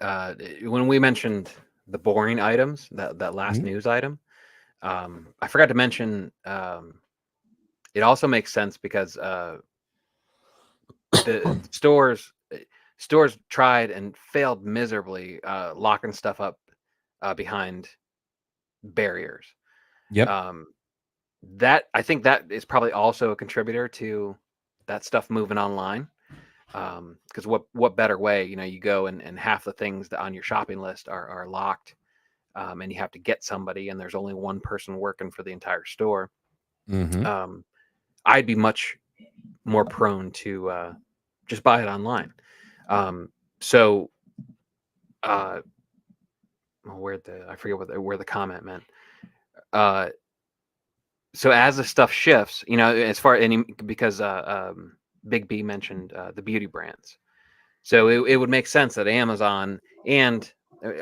When we mentioned the boring items, that last Mhm. news item, I forgot to mention. It also makes sense because the stores tried and failed miserably locking stuff up behind barriers. Yep. Um, that I think that is probably also a contributor to that stuff moving online. Because what better way, you go and half the things that on your shopping list are locked, and you have to get somebody, and there's only one person working for the entire store. Hmm. Um, I'd be much more prone to just buy it online. So I forget where the comment meant. Uh, so as the stuff shifts, as far any because Big B mentioned the beauty brands. So it would make sense that Amazon and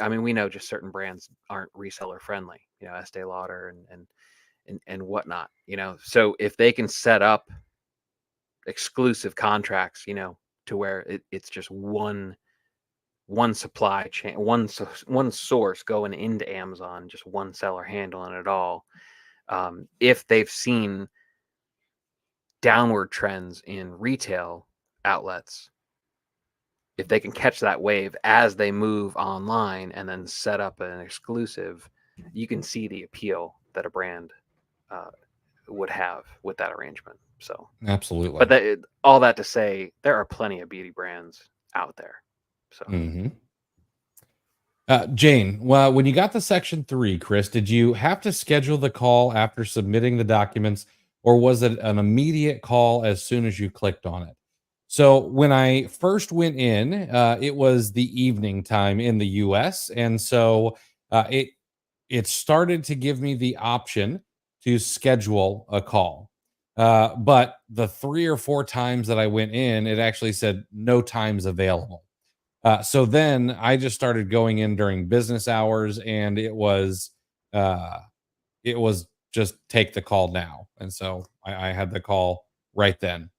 I mean we know just certain brands aren't reseller friendly, Estee Lauder and whatnot, So if they can set up exclusive contracts, to where it's just one supply chain, one source going into Amazon, just one seller handling it all. If they've seen downward trends in retail outlets, if they can catch that wave as they move online and then set up an exclusive, you can see the appeal that a brand uh, would have with that arrangement. So, but Absolutely. all that to say, there are plenty of beauty brands out there. So, Hmm. Jane, well, when you got to section 3, Chris, did you have to schedule the call after submitting the documents, or was it an immediate call as soon as you clicked on it? So when I first went in, it was the evening time in the US, and so it started to give me the option to schedule a call. But the 3 or 4 times that I went in, it actually said no times available. So then I just started going in during business hours, and uh, it was just take the call now, and so I had the call right then.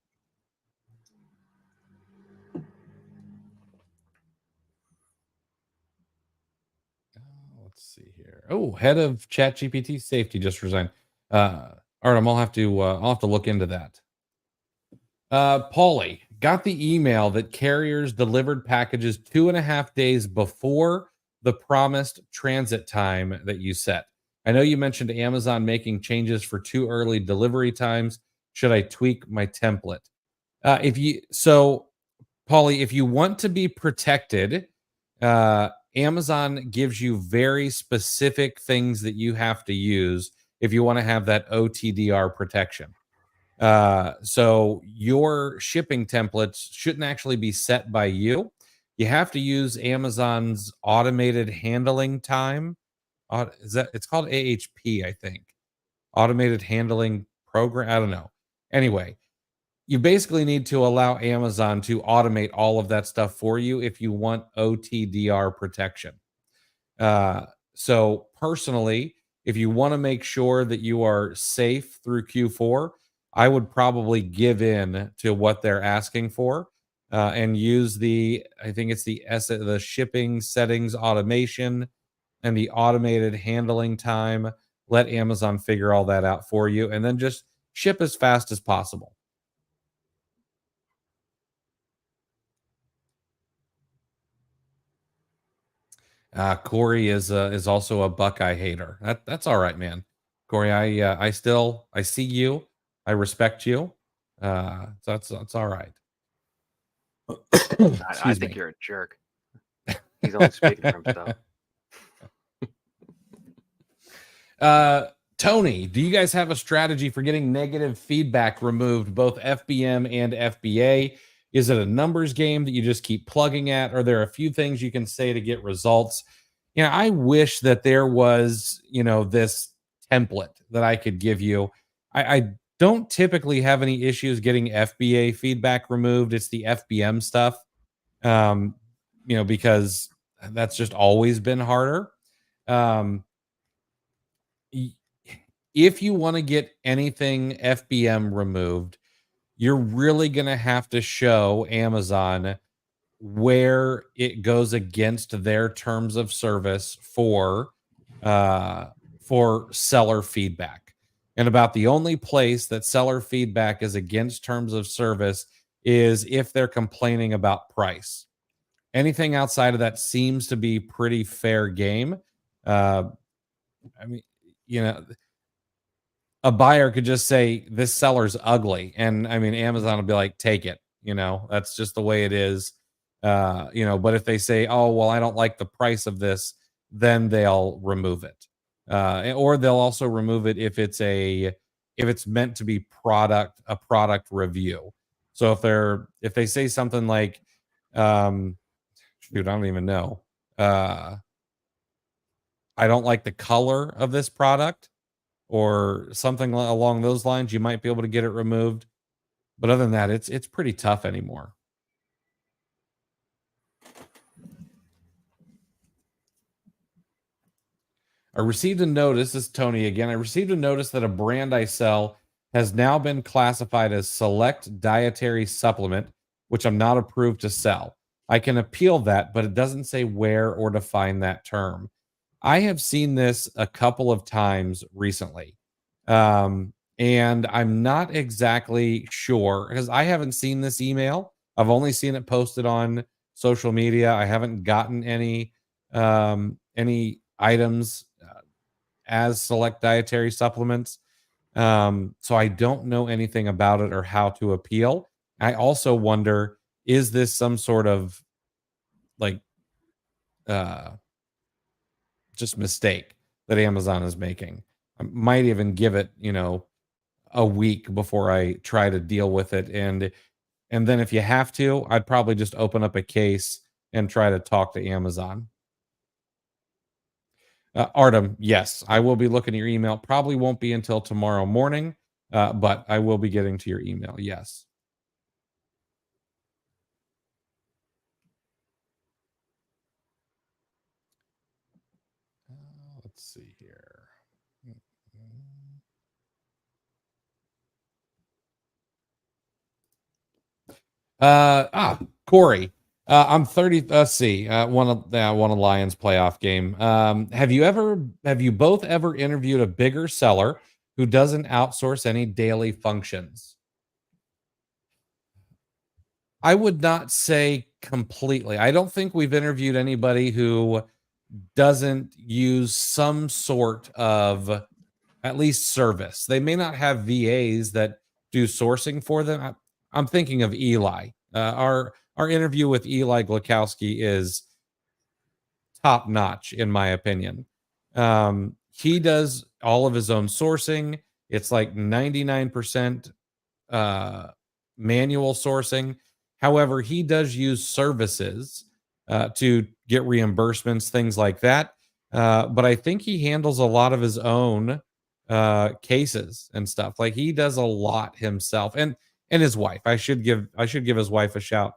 Let's see here. Oh, head of ChatGPT safety just resigned. All right, I'll have to look into that. Paulie got the email that carriers delivered packages 2.5 days before the promised transit time that you set. I know you mentioned Amazon making changes for too early delivery times. Should I tweak my template? If you so, Paulie, if you want to be protected, Amazon gives you very specific things that you have to use if you want to have that OTDR protection. So your shipping templates shouldn't actually be set by you. You have to use Amazon's automated handling time. Is that it's called AHP, I think. Automated handling program. I don't know. Anyway, you basically need to allow Amazon to automate all of that stuff for you if you want OTDR protection. Uh, so personally, if you want to make sure that you are safe through Q4, I would probably give in to what they're asking for and use I think it's the shipping settings automation and the automated handling time. Let Amazon figure all that out for you, and then just ship as fast as possible. Corey is also a Buckeye hater. That's all right, man. Corey, I see you. I respect you. So that's all right. I think you're a jerk. He's only speaking for himself. Tony, do you guys have a strategy for getting negative feedback removed, both FBM and FBA? Is it a numbers game that you just keep plugging at? Are there a few things you can say to get results? I wish that there was, this template that I could give you. I don't typically have any issues getting FBA feedback removed. It's the FBM stuff, because that's just always been harder. If you want to get anything FBM removed, you're really going to have to show Amazon where it goes against their terms of service for seller feedback. And about the only place that seller feedback is against terms of service is if they're complaining about price. Anything outside of that seems to be pretty fair game. I mean, a buyer could just say this seller's ugly, and I mean Amazon will be like, take it. That's just the way it is. But if they say, oh well, I don't like the price of this, then they'll remove it, or they'll also remove it if it's meant to be a product review. So if they say something like, shoot, I don't even know, I don't like the color of this product, or something along those lines, you might be able to get it removed. But other than that, it's pretty tough anymore. I received a notice. This is Tony again. I received a notice that a brand I sell has now been classified as select dietary supplement, which I'm not approved to sell. I can appeal that, but it doesn't say where or define that term. I have seen this a couple of times recently. And I'm not exactly sure because I haven't seen this email. I've only seen it posted on social media. I haven't gotten any items as select dietary supplements. So I don't know anything about it or how to appeal. I also wonder, is this some sort of like just mistake that Amazon is making? I might even give it, a week before I try to deal with it. And then if you have to, I'd probably just open up a case and try to talk to Amazon. Artem, yes, I will be looking at your email. Probably won't be until tomorrow morning, but I will be getting to your email. Yes. Let's see here. Corey. I'm 30. Let's see. Won a Lions playoff game. Have you both ever interviewed a bigger seller who doesn't outsource any daily functions? I would not say completely. I don't think we've interviewed anybody who doesn't use some sort of at least service. They may not have VAs that do sourcing for them. I'm thinking of Eli. Our interview with Eli Glukowski is top notch, in my opinion. He does all of his own sourcing. It's like 99% manual sourcing. However, he does use services to get reimbursements, things like that. But I think he handles a lot of his own cases and stuff. Like he does a lot himself, and his wife. I should give his wife a shout.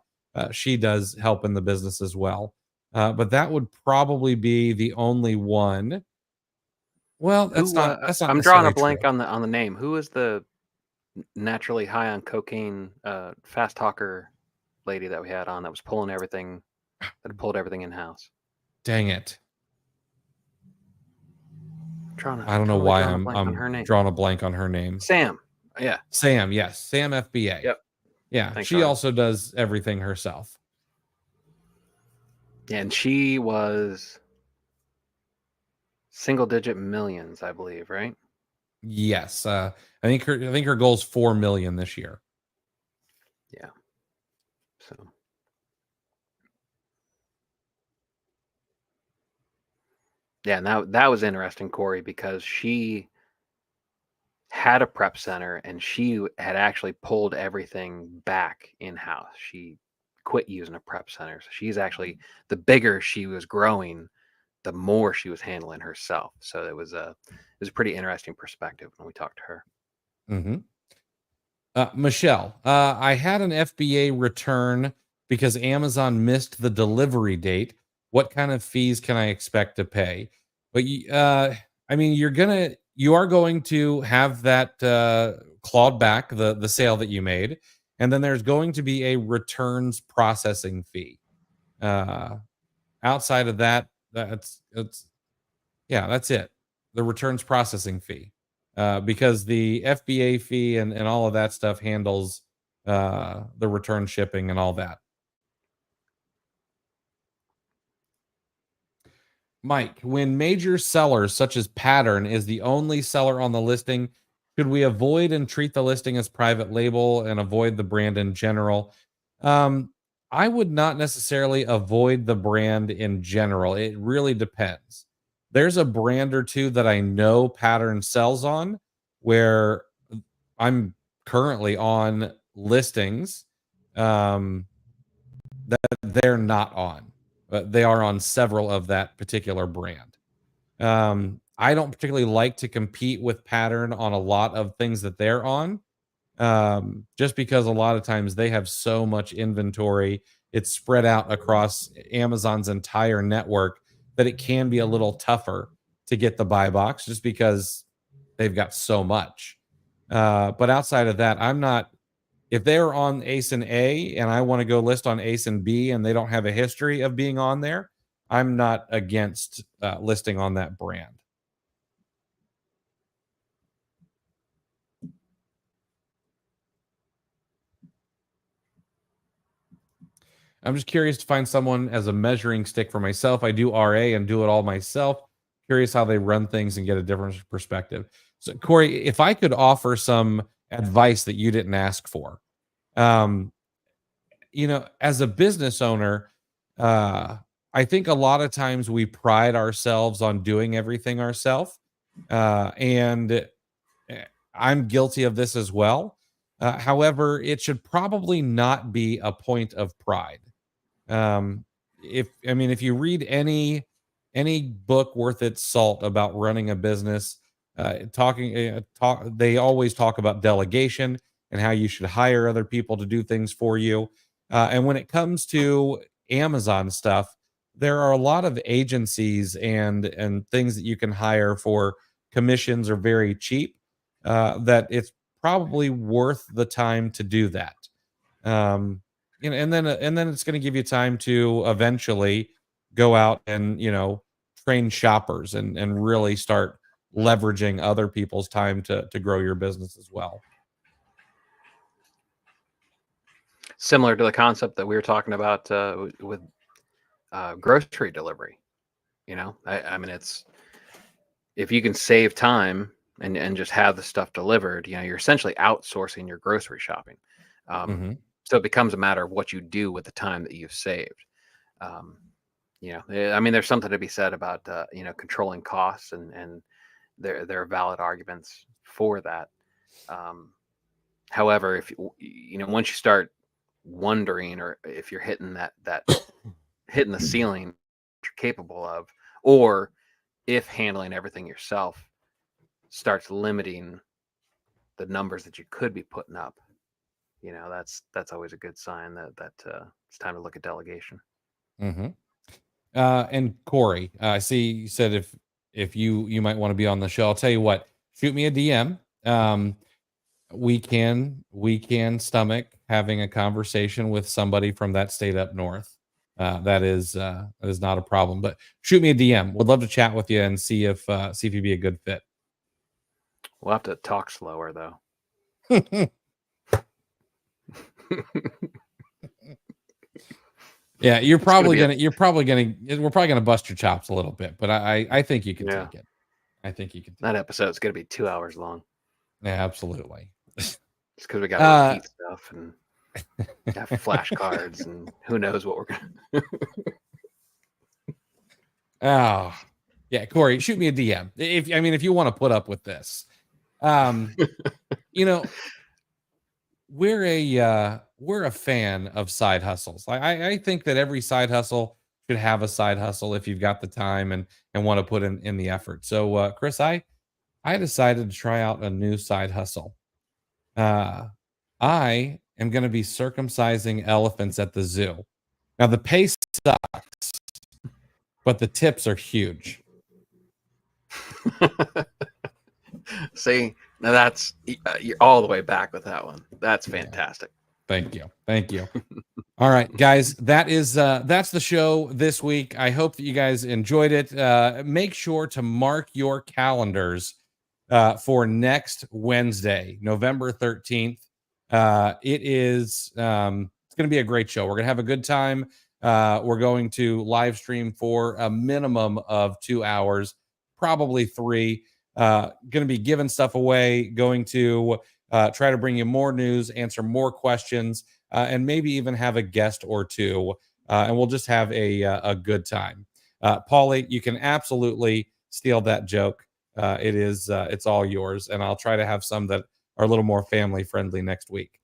She does help in the business as well. But that would probably be the only one. Well, that's Who? not I'm drawing a necessarily blank true. on the name. Who is the naturally high on cocaine, fast talker lady that we had on that was pulling everything, that pulled everything in house? Dang it. I don't know Totally why drawing a blank on her I'm name. drawing a blank on her name. Sam. Yeah. Sam, yes. Sam FBA. Yep. Yeah, Thanks, she Ryan. also does everything herself. And she was single digit millions, I believe, right? Yes. I think her goal is 4 million this year. Yeah. So yeah, and that was interesting, Corey, because she had a prep center and she had actually pulled everything back in-house. She quit using a prep center. So she's actually, the bigger she was growing, the more she was handling herself. So it was a pretty interesting perspective when we talked to her. Mm-hmm. Michelle, I had an FBA return because Amazon missed the delivery date. What kind of fees can I expect to pay? But I mean, you are going to have that clawed back, the sale that you made, and then there's going to be a returns processing fee. Outside of that, that's it. The returns processing fee. Because the FBA fee and all of that stuff handles the return shipping and all that. Mike, when major sellers such as Pattern is the only seller on the listing, should we avoid and treat the listing as private label and avoid the brand in general? I would not necessarily avoid the brand in general. It really depends. There's a brand or two that I know Pattern sells on where I'm currently on listings that they're not on, but they are on several of that particular brand. I don't particularly like to compete with Pattern on a lot of things that they're on, just because a lot of times they have so much inventory. It's spread out across Amazon's entire network that it can be a little tougher to get the buy box just because they've got so much. But outside of that, I'm not. If they're on ASIN A and I want to go list on ASIN B and they don't have a history of being on there, I'm not against listing on that brand. I'm just curious to find someone as a measuring stick for myself. I do RA and do it all myself. Curious how they run things and get a different perspective. So, Corey, if I could offer some advice that you didn't ask for, um, as a business owner, I think a lot of times we pride ourselves on doing everything ourselves. And I'm guilty of this as well. However, it should probably not be a point of pride. Um, if you read any book worth its salt about running a business, they always talk about delegation and how you should hire other people to do things for you. And when it comes to Amazon stuff, there are a lot of agencies and things that you can hire for commissions are very cheap. That it's probably worth the time to do that. Um, and then it's going to give you time to eventually go out and train shoppers and really start leveraging other people's time to grow your business as well. Similar to the concept that we were talking about with grocery delivery. I mean, it's, if you can save time and just have the stuff delivered, you're essentially outsourcing your grocery shopping. So it becomes a matter of what you do with the time that you've saved. I mean, there's something to be said about controlling costs, and there are valid arguments for that. However, if once you start wondering, or if you're hitting that hitting the ceiling you're capable of, or if handling everything yourself starts limiting the numbers that you could be putting up, that's always a good sign that it's time to look at delegation. And Corey, I see you said if you might want to be on the show. I'll tell you what, shoot me a DM. We can stomach having a conversation with somebody from that state up north. That is not a problem. But shoot me a DM. Would love to chat with you and see if you'd be a good fit. We'll have to talk slower though. Yeah, we're probably gonna bust your chops a little bit, but I think you can take it. I think you can. That episode's gonna be 2 hours long. Yeah, absolutely. It's because we got to repeat stuff and have flashcards and who knows what we're gonna. Oh, yeah, Corey, shoot me a DM if you want to put up with this. We're a fan of side hustles. I think that every side hustle should have a side hustle if you've got the time and want to put in the effort. So, Chris, I decided to try out a new side hustle. I am going to be circumcising elephants at the zoo. Now, the pay sucks, but the tips are huge. See, now that's you're all the way back with that one. That's fantastic. Thank you. All right, guys, that's the show this week. I hope that you guys enjoyed it. Make sure to mark your calendars for next Wednesday, November 13th. It's going to be a great show. We're going to have a good time. We're going to live stream for a minimum of 2 hours, probably 3. Going to be giving stuff away, going to try to bring you more news, answer more questions, and maybe even have a guest or two, and we'll just have a good time. Paulie, you can absolutely steal that joke. It's all yours, and I'll try to have some that are a little more family friendly next week.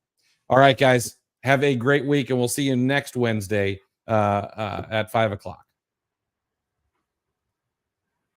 All right, guys, have a great week, and we'll see you next Wednesday at 5 o'clock.